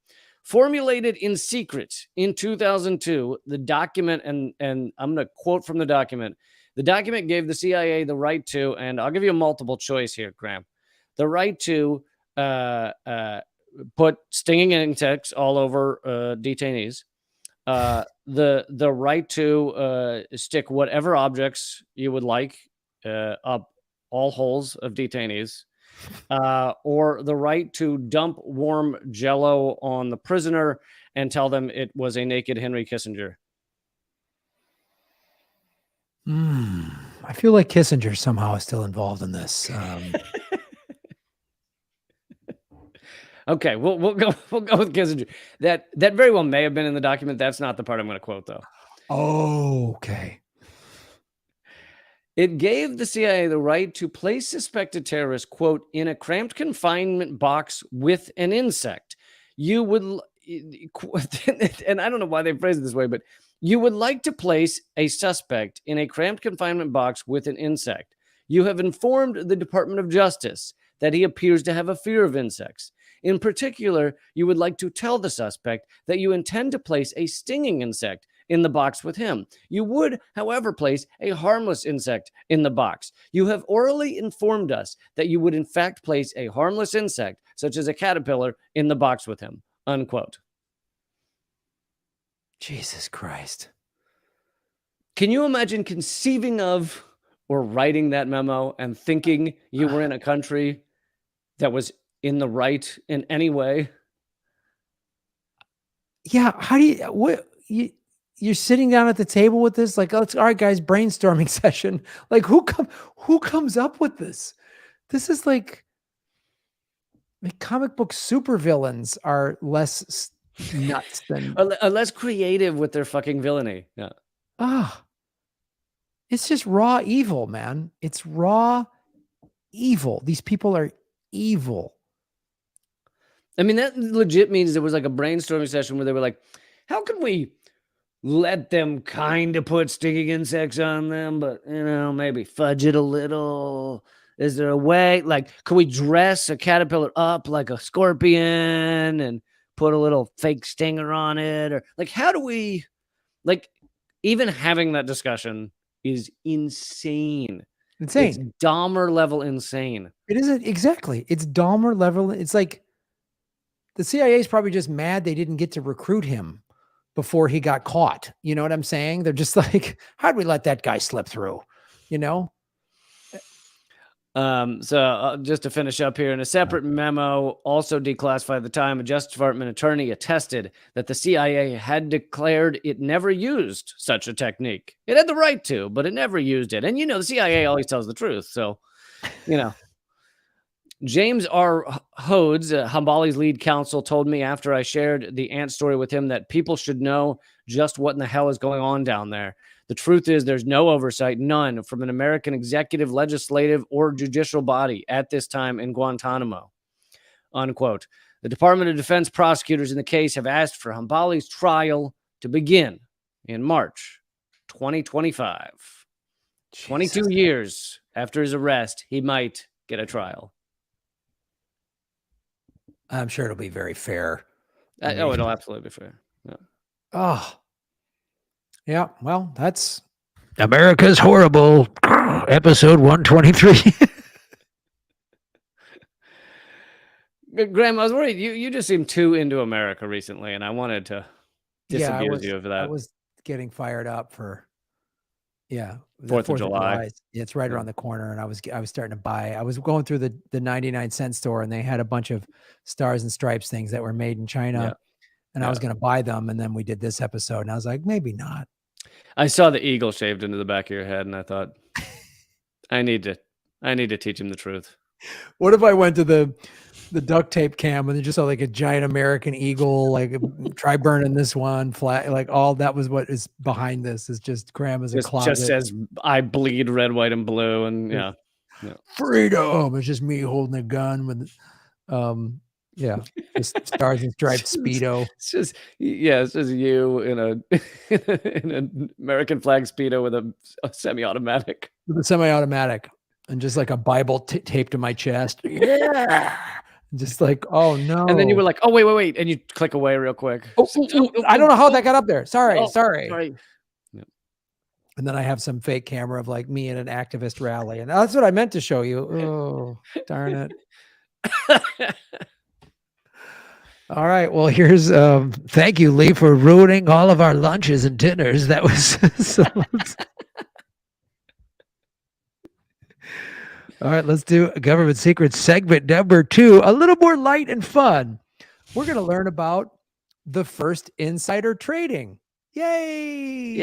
Formulated in secret in 2002, the document, and I'm going to quote from the document, the document gave the CIA the right to, and I'll give you a multiple choice here, Graham, the right to put stinging insects all over detainees, the right to stick whatever objects you would like up all holes of detainees, or the right to dump warm jello on the prisoner and tell them it was a naked Henry Kissinger. I feel like Kissinger somehow is still involved in this. Okay, we'll go with Kissinger. That very well may have been in the document. That's not the part I'm going to quote, though. Oh, okay. It gave the CIA the right to place suspected terrorists, quote, in a cramped confinement box with an insect. You would, and I don't know why they phrase it this way, but You would like to place a suspect in a cramped confinement box with an insect. You have informed the Department of Justice that he appears to have a fear of insects. In particular, you would like to tell the suspect that you intend to place a stinging insect in the box with him. You would, however, place a harmless insect in the box. You have orally informed us that you would, in fact, place a harmless insect, such as a caterpillar, in the box with him. Unquote. Jesus Christ. Can you imagine conceiving of or writing that memo and thinking you were in a country that was in the right in any way? Yeah, how do you what you're sitting down at the table with this like, "Let's all right, guys, brainstorming session." Like, who comes up with this? This is like comic book supervillains are less nuts than Are less creative with their fucking villainy. Yeah. ah. It's just raw evil, man. It's raw evil. These people are evil. I mean, that legit means there was like a brainstorming session where they were like, how can we let them kind of put stinging insects on them, but, maybe fudge it a little? Is there a way? Like, can we dress a caterpillar up like a scorpion and put a little fake stinger on it? Or, like, how do we, like, even having that discussion is insane. It's Insane. Dahmer level insane. It isn't exactly. It's Dahmer level. It's like the CIA is probably just mad they didn't get to recruit him before he got caught. You know what I'm saying? They're just like, how'd we let that guy slip through? You know? So just to finish up here, in a separate memo, also declassified at the time, a Justice Department attorney attested that the CIA had declared it never used such a technique. It had the right to, but it never used it. And the CIA always tells the truth. So, James R. Hodes, Hambali's lead counsel, told me after I shared the ant story with him that people should know just what in the hell is going on down there. The truth is there's no oversight, none, from an American executive, legislative, or judicial body at this time in Guantanamo. Unquote. The Department of Defense prosecutors in the case have asked for Hambali's trial to begin in March 2025. Jesus. 22 years after his arrest, he might get a trial. I'm sure it'll be very fair. It'll absolutely be fair. Yeah. Oh, yeah. Well, that's America's Horrible, episode 123. Graham, I was worried. You just seemed too into America recently, and I wanted to disabuse you of that. I was getting fired up for the 4th of July. It's right around the corner, and I was starting to buy. I was going through the 99-cent store, and they had a bunch of Stars and Stripes things that were made in China, and I was going to buy them. And then we did this episode, and I was like, maybe not. I saw the eagle shaved into the back of your head, and I thought, I need to teach him the truth. What if I went to the duct tape cam and they just saw like a giant American eagle, like try burning this one flat, like all that was what is behind this is just Graham as a closet. Just says I bleed red, white, and blue, and yeah. Freedom. It's just me holding a gun with just Stars and Stripes Speedo. It's just you in an American flag Speedo with a semi-automatic. With a semi-automatic and just like a Bible taped to my chest. Yeah. Just like, oh no. And then you were like, oh, wait. And you click away real quick. I don't know how that got up there. Sorry. Yeah. And then I have some fake camera of like me at an activist rally. And that's what I meant to show you. Oh, darn it. All right. Well, here's thank you, Lee, for ruining all of our lunches and dinners. That was All right, let's do Government Secrets segment number 2, a little more light and fun. We're going to learn about the first insider trading. Yay!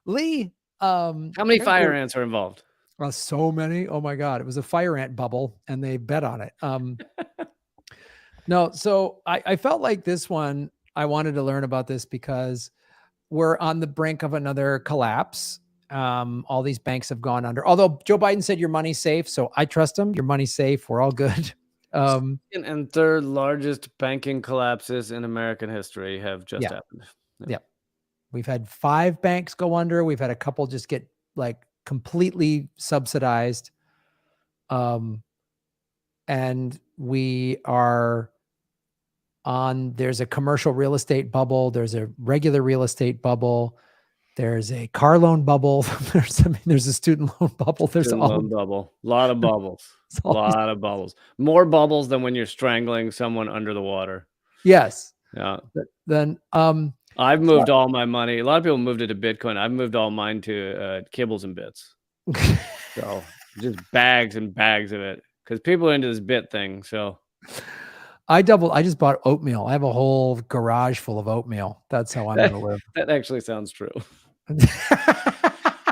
Lee, how many fire ants are involved? So many. Oh my God. It was a fire ant bubble and they bet on it. No, so I felt like this one, I wanted to learn about this because we're on the brink of another collapse. All these banks have gone under, although Joe Biden said your money's safe. So I trust him. Your money's safe. We're all good. Um, And third largest banking collapses in American history have just yeah, happened. Yeah. yeah. We've had 5 banks go under. We've had a couple just get like completely subsidized. Um, and we are there's a commercial real estate bubble. There's a regular real estate bubble. There's a car loan bubble. There's a student loan bubble. There's Student all loan bubble. Lot of bubbles. it's all these, Lot of bubbles. More bubbles than when you're strangling someone under the water. yes. Yeah. Then, I've so moved all my money. A lot of people moved it to Bitcoin. I've moved all mine to kibbles and bits. So just bags and bags of it because people are into this bit thing. So I just bought oatmeal. I have a whole garage full of oatmeal. That's how I'm that, going to live. that actually sounds true.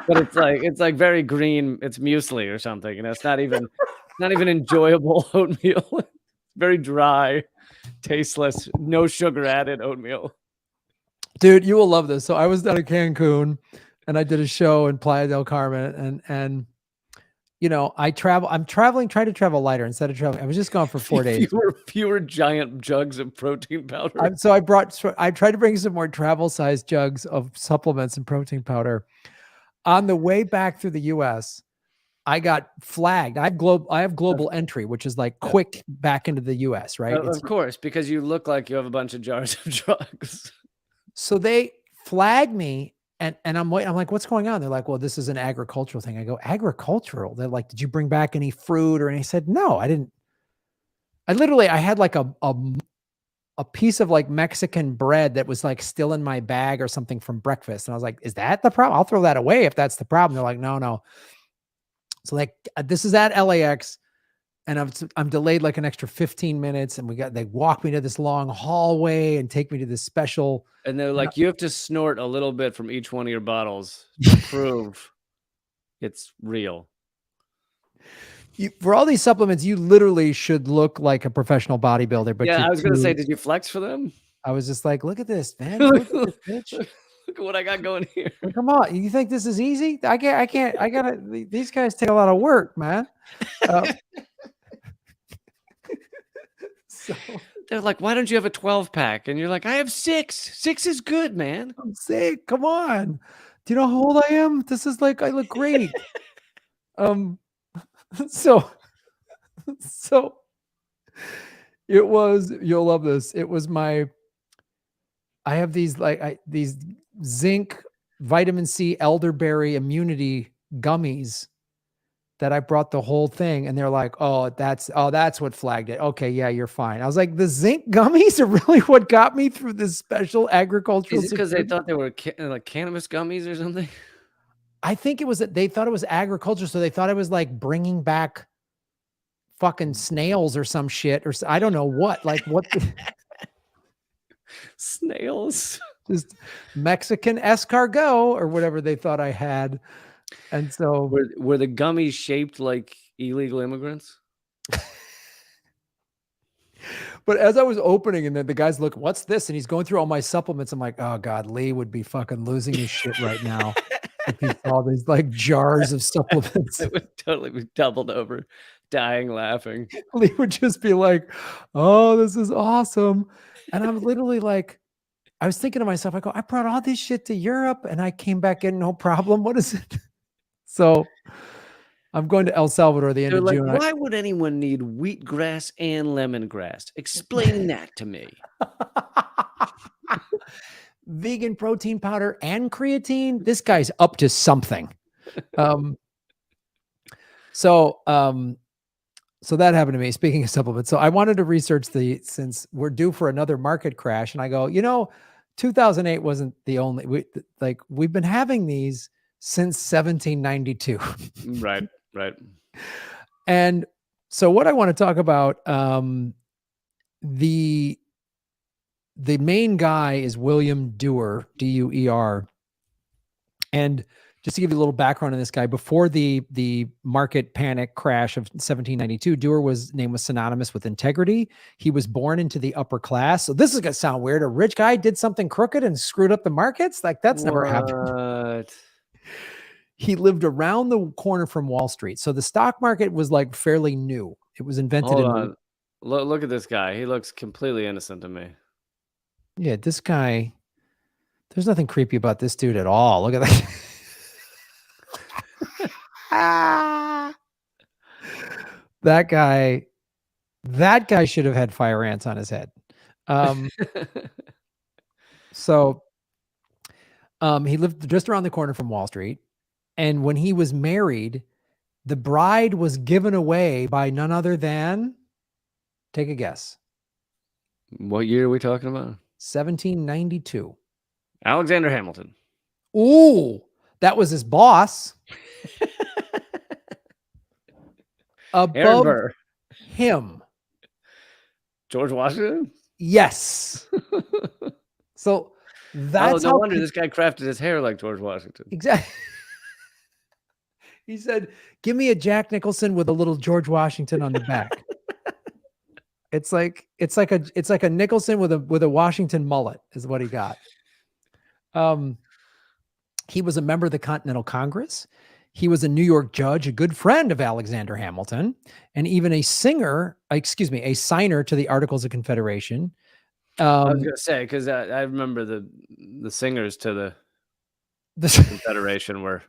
But it's like very green. It's muesli or something. You know, it's not even enjoyable oatmeal. Very dry, tasteless, no sugar added oatmeal. Dude, you will love this. So I was down in Cancun and I did a show in Playa del Carmen and you know, I'm trying to travel lighter instead of traveling. I was just gone for 4 days. Fewer giant jugs of protein powder. So I tried to bring some more travel sized jugs of supplements and protein powder. On the way back through the US, I got flagged. I have global entry, which is like quick back into the US, right? Of course, because you look like you have a bunch of jars of drugs. So they flag me and I'm waiting. I'm like, what's going on? They're like, well, this is an agricultural thing. I go, agricultural? They're like, did you bring back any fruit or any? I said, no, I didn't. I had like a piece of like Mexican bread that was like still in my bag or something from breakfast. And I was like, is that the problem? I'll throw that away if that's the problem. They're like, no. So like, this is at LAX and I'm delayed like an extra 15 minutes. And they walk me to this long hallway and take me to this special. And they're like, you have to snort a little bit from each one of your bottles to prove it's real. For all these supplements, you literally should look like a professional bodybuilder. But yeah, I was going to say, did you flex for them? I was just like, look at this, man. Look at this, bitch. Look at what I got going here. Come on. You think this is easy? I gotta, these guys take a lot of work, man. So they're like, why don't you have a 12 pack? And you're like, I have 6. 6 is good, man. I'm sick. Come on. Do you know how old I am? This is like, I look great. So it was, you'll love this. It was I have these these zinc, vitamin C, elderberry immunity gummies that I brought the whole thing. And they're like, oh, that's what flagged it. Okay. Yeah, you're fine. I was like, the zinc gummies are really what got me through this special agricultural. Is it because they thought they were like cannabis gummies or something? I think it was that they thought it was agriculture. So they thought it was like bringing back fucking snails or some shit, or I don't know what, like what snails, just Mexican escargot or whatever they thought I had. And so were the gummies shaped like illegal immigrants? But as I was opening and then the guy's look, what's this? And he's going through all my supplements. I'm like, oh God, Lee would be fucking losing his shit right now. If he saw these like jars of supplements. It would totally be doubled over, dying laughing. Lee would just be like, oh, this is awesome. And I'm literally like, I was thinking to myself, I go, I brought all this shit to Europe and I came back in no problem. What is it? So I'm going to El Salvador the end of June. Why would anyone need wheatgrass and lemongrass? Explain that to me. Vegan protein powder and creatine. This guy's up to something. So that happened to me. Speaking of supplements, so I wanted to research since we're due for another market crash, and I go, 2008 wasn't the only. We've been having these since 1792. Right. And so what I want to talk about, the main guy is William Duer, Duer. And just to give you a little background on this guy, before the market panic crash of 1792, Duer was synonymous with integrity. He was born into the upper class. So this is going to sound weird. A rich guy did something crooked and screwed up the markets? Like that's never happened. He lived around the corner from Wall Street. So the stock market was like fairly new. It was invented Look at this guy. He looks completely innocent to me. Yeah, this guy, there's nothing creepy about this dude at all. Look at that. That guy, that guy should have had fire ants on his head. So he lived just around the corner from Wall Street. And when he was married, the bride was given away by none other than, take a guess, What year are we talking about? 1792. Alexander Hamilton. Ooh, that was his boss. Aaron Above Burr. him. George Washington? Yes. So that's no how wonder this guy crafted his hair like George Washington. exactly. He said, "Give me a Jack Nicholson with a little George Washington on the back." It's like a Nicholson with a Washington mullet is what he got. He was a member of the Continental Congress. He was a New York judge, a good friend of Alexander Hamilton, and even a signer to the Articles of Confederation. I was gonna say, because I remember the singers to the the Confederation were,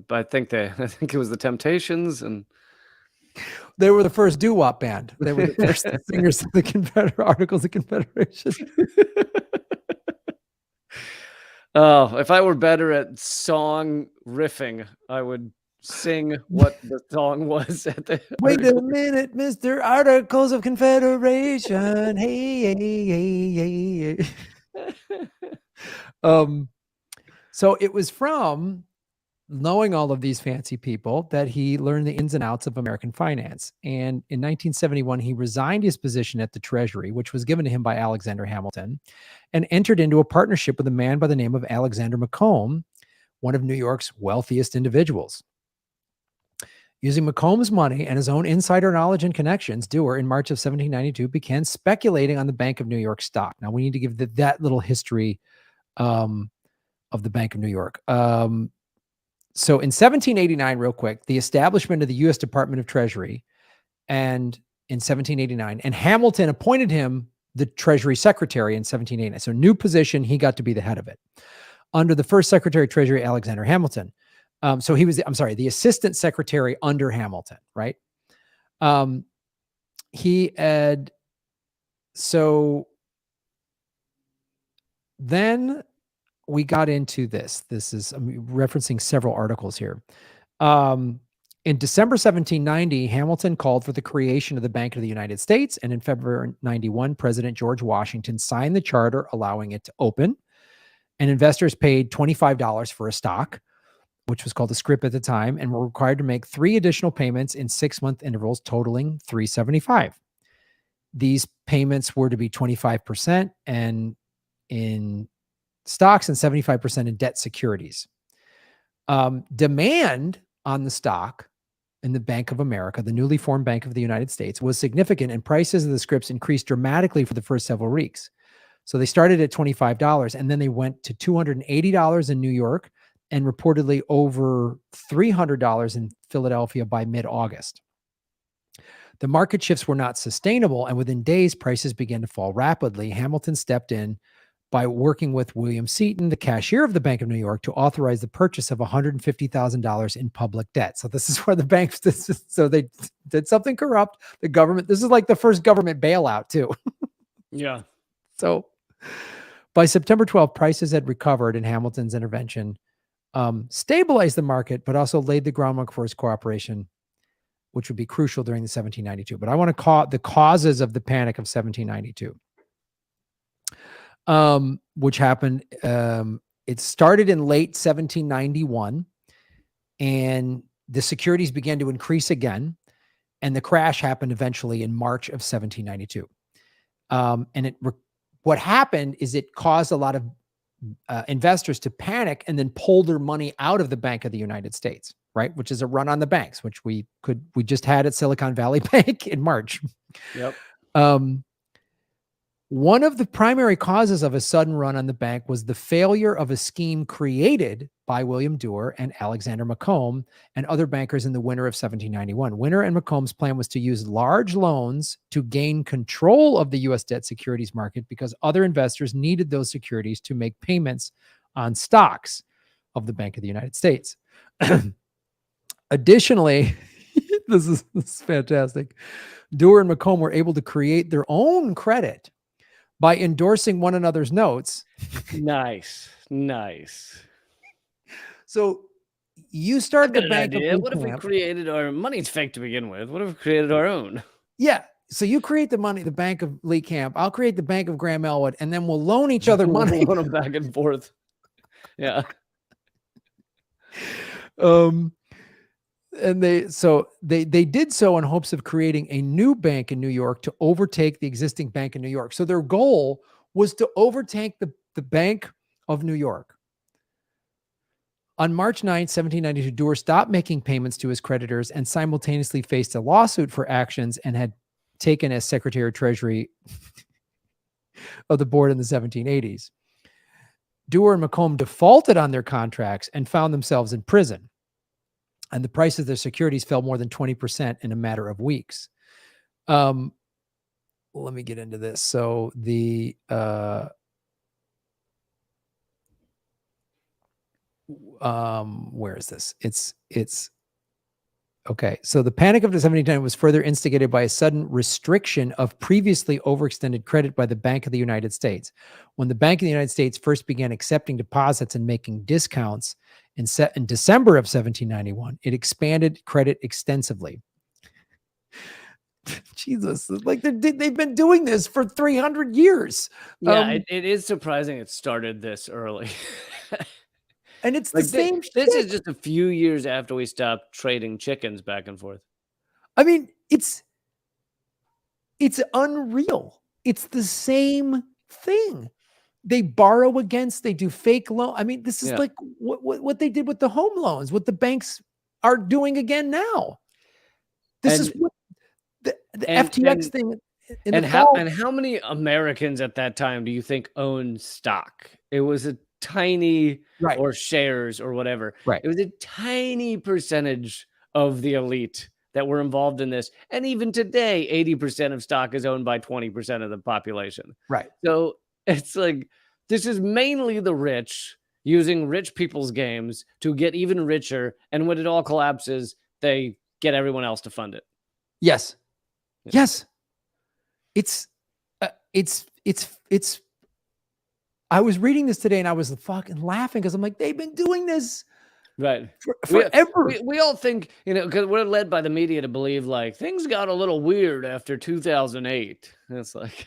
I think it was the Temptations, and they were the first doo-wop band. They were the first singers of the Articles of Confederation. Oh, if I were better at song riffing, I would sing what the song was at the Wait a minute, Mr. Articles of Confederation. Hey, hey, hey, hey. So it was from knowing all of these fancy people that he learned the ins and outs of American finance. And in 1971, he resigned his position at the Treasury, which was given to him by Alexander Hamilton, and entered into a partnership with a man by the name of Alexander Macomb, one of New York's wealthiest individuals. Using Macomb's money and his own insider knowledge and connections, Dewar, in March of 1792, began speculating on the Bank of New York stock. Now, we need to give that little history of the Bank of New York. So in 1789, real quick, the establishment of the U.S. Department of Treasury, and in 1789, and Hamilton appointed him the Treasury Secretary in 1789. So new position, he got to be the head of it under the first Secretary of Treasury, Alexander Hamilton. So he was, the Assistant Secretary under Hamilton, right? So then we got into this. This is, I'm referencing several articles here. In December 1790, Hamilton called for the creation of the Bank of the United States, and in February 91, President George Washington signed the charter allowing it to open, and investors paid $25 for a stock, which was called a scrip at the time, and were required to make 3 additional payments in 6-month intervals totaling $375. These payments were to be 25% and in stocks and 75% in debt securities. Demand on the stock in the Bank of America, the newly formed Bank of the United States, was significant, and prices of the scripts increased dramatically for the first several weeks. So they started at $25, and then they went to $280 in New York, and reportedly over $300 in Philadelphia by mid-August. The market shifts were not sustainable, and within days, prices began to fall rapidly. Hamilton stepped in by working with William Seton, the cashier of the Bank of New York, to authorize the purchase of $150,000 in public debt. So this is where the banks, so they did something corrupt. The government, this is like the first government bailout too. Yeah. So by September 12th, prices had recovered, and Hamilton's intervention stabilized the market, but also laid the groundwork for his cooperation, which would be crucial during the 1792. But I want to call the causes of the Panic of 1792, which happened. It started in late 1791, and the securities began to increase again, and the crash happened eventually in March of 1792. What happened is it caused a lot of investors to panic and then pull their money out of the Bank of the United States, right? Which is a run on the banks, which we just had at Silicon Valley Bank in March. Yep. One of the primary causes of a sudden run on the bank was the failure of a scheme created by William Duer and Alexander Macomb and other bankers in the winter of 1791. Winter and Macomb's plan was to use large loans to gain control of the U.S. debt securities market because other investors needed those securities to make payments on stocks of the Bank of the United States. Additionally, this is fantastic. Duer and Macomb were able to create their own credit by endorsing one another's notes. Nice. So you started the Good Bank of idea. Lee What if we Camp. created our money's fake to begin with? What if we created our own? Yeah. So you create the Bank of Lee Camp. I'll create the Bank of Graham Elwood, and then we'll loan each other money. We'll loan them back and forth. Yeah. And they did so in hopes of creating a new bank in New York to overtake the existing bank in New York. So their goal was to overtake the Bank of New York. On March 9th, 1792, Duer stopped making payments to his creditors and simultaneously faced a lawsuit for actions and had taken as Secretary of Treasury of the board in the 1780s. Duer and Macomb defaulted on their contracts and found themselves in prison. And the price of their securities fell more than 20% in a matter of weeks. Let me get into this. So where is this? It's okay. So the Panic of the 1710 was further instigated by a sudden restriction of previously overextended credit by the Bank of the United States. When the Bank of the United States first began accepting deposits and making discounts in December of 1791, it expanded credit extensively. Jesus, like they've been doing this for 300 years. Yeah, it is surprising it started this early. And it's like the same this shit. is just a few years after we stopped trading chickens back and forth. I mean, it's unreal. It's the same thing. They borrow against, they do fake loan. I mean, this is like what they did with the home loans, what the banks are doing again now. This is what the FTX thing in the fall. And how many Americans at that time do you think owned stock? It was a tiny, or shares or whatever. Right. It was a tiny percentage of the elite that were involved in this. And even today, 80% of stock is owned by 20% of the population. Right. So it's like, this is mainly the rich using rich people's games to get even richer. And when it all collapses, they get everyone else to fund it. Yes. Yes. It's I was reading this today and I was fucking laughing because I'm like, they've been doing this forever. We all think, because we're led by the media to believe like things got a little weird after 2008. And it's like,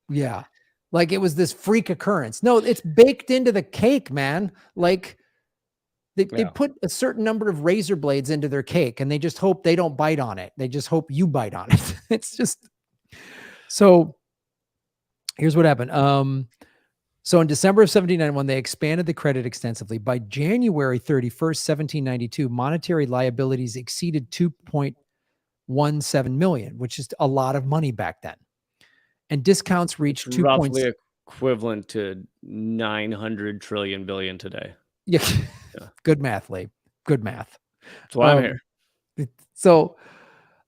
yeah, like it was this freak occurrence. No, it's baked into the cake, man. Like they put a certain number of razor blades into their cake and they just hope they don't bite on it. They just hope you bite on it. It's just, so here's what happened. So in December of 1791, they expanded the credit extensively. By January 31st, 1792, monetary liabilities exceeded 2.17 million, which is a lot of money back then. And discounts reached roughly equivalent to 900 trillion billion today. Yeah. Good math, Lee. Good math. That's why I'm here. So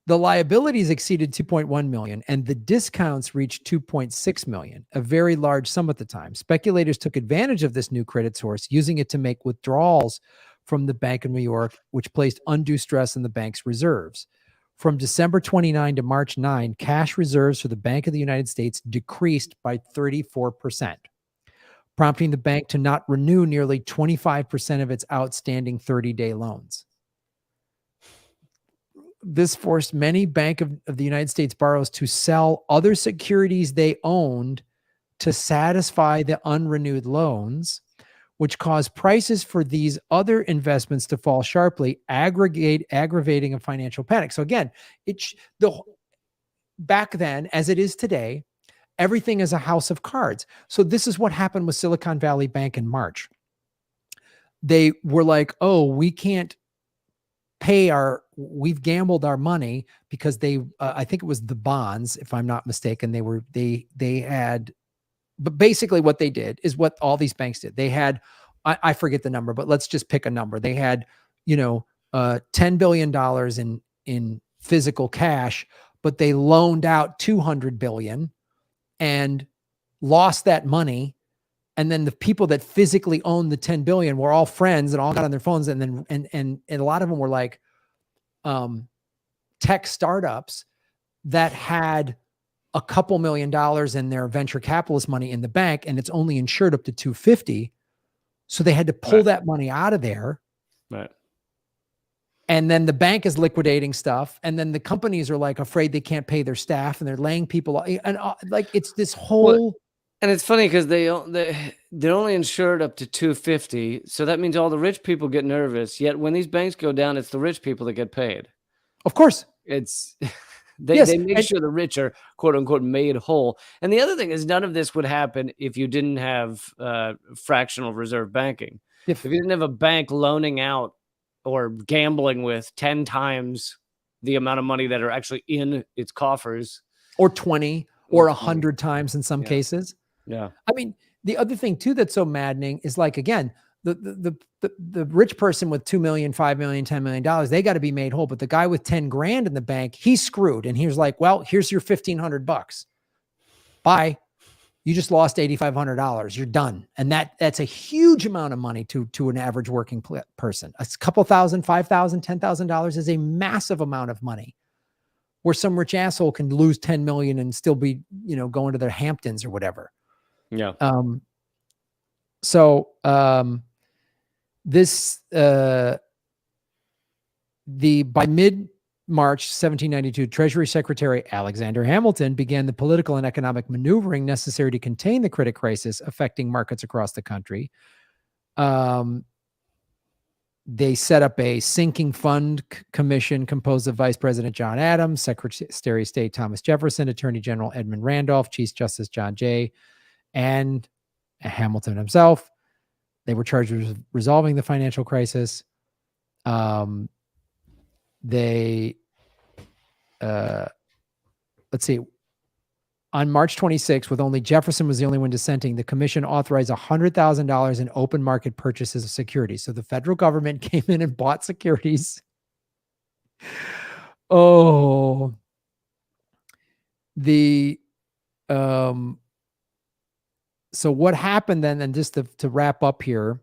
the liabilities exceeded 2.1 million and the discounts reached 2.6 million, a very large sum at the time. Speculators took advantage of this new credit source, using it to make withdrawals from the Bank of New York, which placed undue stress on the bank's reserves. From December 29 to March 9, cash reserves for the Bank of the United States decreased by 34%, prompting the bank to not renew nearly 25% of its outstanding 30-day loans. This forced many Bank of the United States borrowers to sell other securities they owned to satisfy the unrenewed loans, which caused prices for these other investments to fall sharply, aggravating a financial panic. So again, back then, as it is today, everything is a house of cards. So this is what happened with Silicon Valley Bank in March. They were like, oh, we can't pay we've gambled our money because they, I think it was the bonds, if I'm not mistaken. They had, but basically what they did is what all these banks did. They had, I forget the number, but let's just pick a number. They had, $10 billion in physical cash, but they loaned out 200 billion and lost that money. And then the people that physically owned the 10 billion were all friends and all got on their phones. And then, and a lot of them were like, tech startups that had a couple $1,000,000 in their venture capitalist money in the bank, and it's only insured up to 250. So they had to pull that money out of there. Right. And then the bank is liquidating stuff. And then the companies are like afraid they can't pay their staff and they're laying people. And like, it's this whole. And it's funny because they're only insured up to 250. So that means all the rich people get nervous. Yet when these banks go down, it's the rich people that get paid. Of course. It's they make sure the rich are quote unquote made whole. And the other thing is none of this would happen if you didn't have fractional reserve banking. If you didn't have a bank loaning out or gambling with 10 times the amount of money that are actually in its coffers. Or 20 or 100 times in some cases. Yeah. I mean, the other thing too that's so maddening is like, again, the rich person with 2 million, 5 million, $10 million, they got to be made whole. But the guy with 10 grand in the bank, he's screwed. And he was like, well, here's your $1,500. Bye. You just lost $8,500. You're done. And that's a huge amount of money to an average working person. A couple thousand, $5,000, $10,000 is a massive amount of money, where some rich asshole can lose 10 million and still be, going to their Hamptons or whatever. Yeah. This, by mid-March 1792, Treasury Secretary Alexander Hamilton began the political and economic maneuvering necessary to contain the credit crisis affecting markets across the country. They set up a sinking fund commission composed of Vice President John Adams, Secretary of State Thomas Jefferson, Attorney General Edmund Randolph, Chief Justice John Jay, and Hamilton himself. They were charged with resolving the financial crisis. Let's see. On March 26th, with only Jefferson was the only one dissenting, the commission authorized $100,000 in open market purchases of securities. So the federal government came in and bought securities. So what happened then, and just to wrap up here,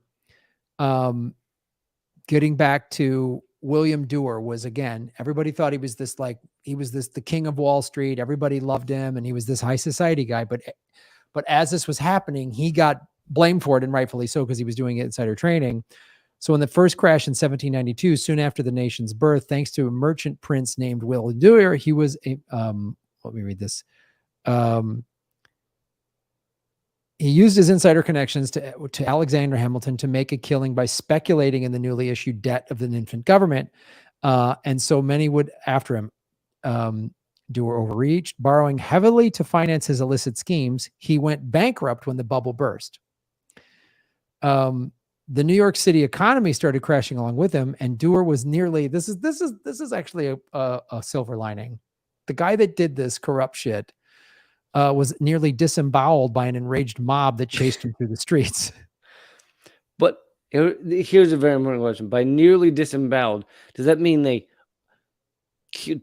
getting back to William Duer was, again, everybody thought he was the king of Wall Street. Everybody loved him and he was this high society guy. But as this was happening, he got blamed for it, and rightfully so, because he was doing insider trading. So in the first crash in 1792, soon after the nation's birth, thanks to a merchant prince named William Duer, he was let me read this. He used his insider connections to Alexander Hamilton to make a killing by speculating in the newly issued debt of the infant government. And so many would after him. Duer overreached, borrowing heavily to finance his illicit schemes. He went bankrupt when the bubble burst. The New York City economy started crashing along with him, and Duer was nearly, this is actually a silver lining. The guy that did this corrupt shit was nearly disemboweled by an enraged mob that chased him through the streets. But here's a very important question. By nearly disemboweled, does that mean they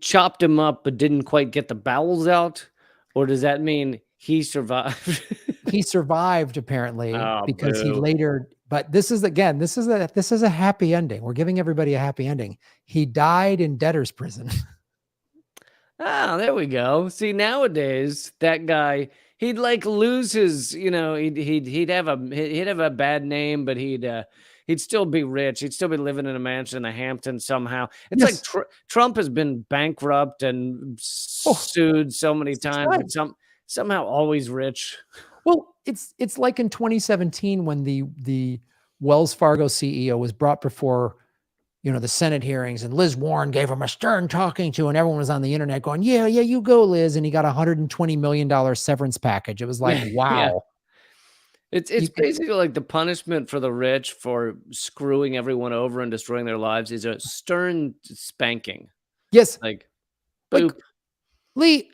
chopped him up but didn't quite get the bowels out? Or does that mean he survived? He survived, apparently, because he boo. later, but this is a happy ending. We're giving everybody a happy ending. He died in debtor's prison. Oh, there we go. See, nowadays that guy, he'd like lose his, he'd have a bad name, but he'd still be rich. He'd still be living in a mansion in the Hamptons somehow. It's like Trump has been bankrupt and sued so many times, but somehow always rich. Well, it's like in 2017 when the Wells Fargo CEO was brought before the Senate hearings, and Liz Warren gave him a stern talking to, and everyone was on the internet going, yeah, you go, Liz. And he got $120 million severance package. It was like, wow. It's basically like the punishment for the rich for screwing everyone over and destroying their lives is a stern spanking. Yes, Like, like boop. Lee,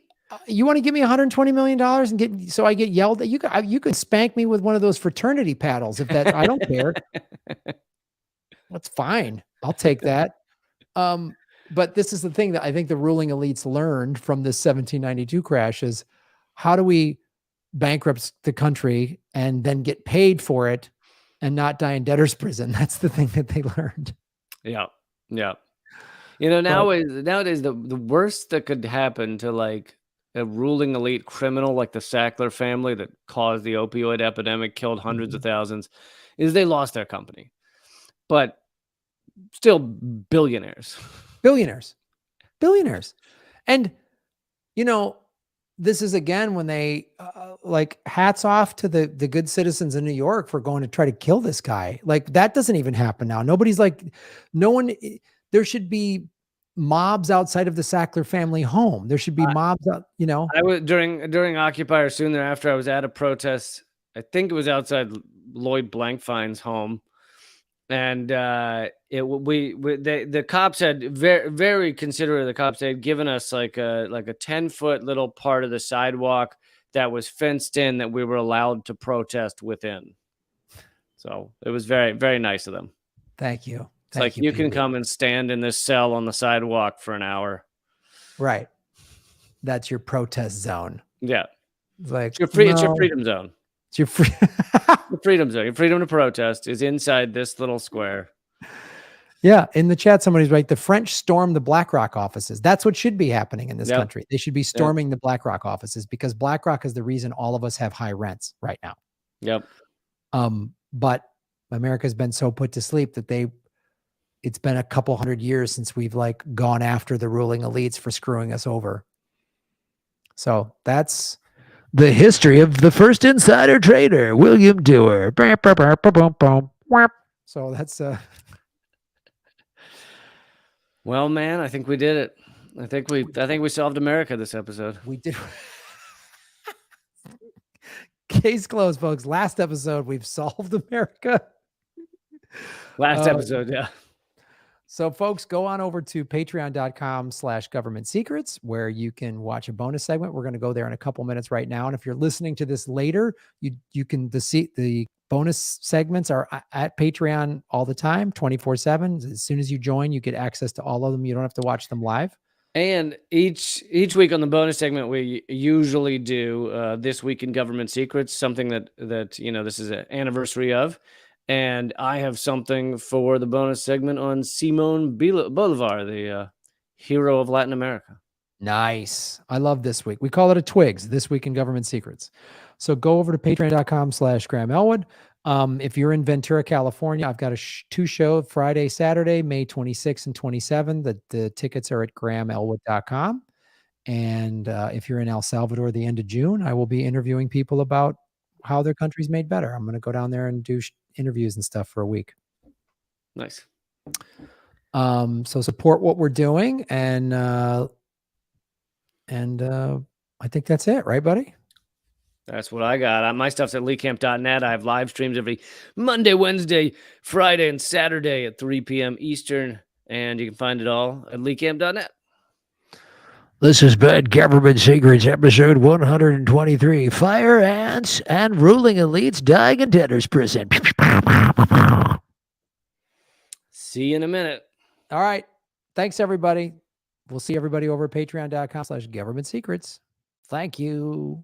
you want to give me $120 million and get so I get yelled at? You could spank me with one of those fraternity paddles if that. I don't care. That's fine. I'll take that. But this is the thing that I think the ruling elites learned from this 1792 crash is how do we bankrupt the country and then get paid for it and not die in debtor's prison? That's the thing that they learned. Yeah. Yeah. You know, But nowadays, the worst that could happen to, like, a ruling elite criminal like the Sackler family that caused the opioid epidemic, killed hundreds of thousands, is they lost their company. But still billionaires. billionaires, billionaires. And, you know, this is again when they like hats off to the good citizens in New York for going to try to kill this guy. Like that doesn't even happen now. Nobody's like, no one. There should be mobs outside of the Sackler family home. There should be I mobs out. You know, I was during Occupy or soon thereafter, I was at a protest. I think it was outside Lloyd Blankfein's home, and the cops had very considerate of the cops. They had given us like a 10-foot little part of the sidewalk that was fenced in that we were allowed to protest within. So it was very nice of them. thank you. It's like, you can come and stand in this cell on the sidewalk for an hour. Right. That's your protest zone. Yeah. It's like It's your freedom zone. It's your free. Your freedom zone. Your freedom to protest is inside this little square. Yeah, in the chat, somebody's right. The French stormed the BlackRock offices. That's what should be happening in this country. They should be storming the BlackRock offices because BlackRock is the reason all of us have high rents right now. Yep. But America's been so put to sleep that it's been a couple hundred years since we've like gone after the ruling elites for screwing us over. So that's the history of the first insider trader, William Dewar. So that's Well, man, I think we did it. I think we solved America this episode. We did. Case closed, folks. Last episode, we've solved America. Last episode, yeah. So, folks, go on over to patreon.com/government secrets, where you can watch a bonus segment. We're going to go there in a couple minutes right now. And if you're listening to this later, you can the bonus segments are at Patreon all the time, 24/7. As soon as you join, you get access to all of them. You don't have to watch them live. And each week on the bonus segment, we usually do This Week in Government Secrets, something that this is an anniversary of. And I have something for the bonus segment on Simon Bolivar, the hero of Latin America. Nice. I love This Week. We call it a Twigs, This Week in Government Secrets. So go over to patreon.com/Graham Elwood. If you're in Ventura, California, I've got a 2-show Friday, Saturday, May 26 and 27. The tickets are at grahamelwood.com. And if you're in El Salvador, the end of June, I will be interviewing people about how their country's made better. I'm going to go down there and do interviews and stuff for a week. Nice. So support what we're doing. And I think that's it, right, buddy? That's what I got. My stuff's at leecamp.net. I have live streams every Monday, Wednesday, Friday, and Saturday at 3 p.m. Eastern. And you can find it all at leecamp.net. This has been Government Secrets, episode 123. Fire ants and ruling elites dying in debtor's prison. See you in a minute. All right. Thanks, everybody. We'll see everybody over at patreon.com/government secrets. Thank you.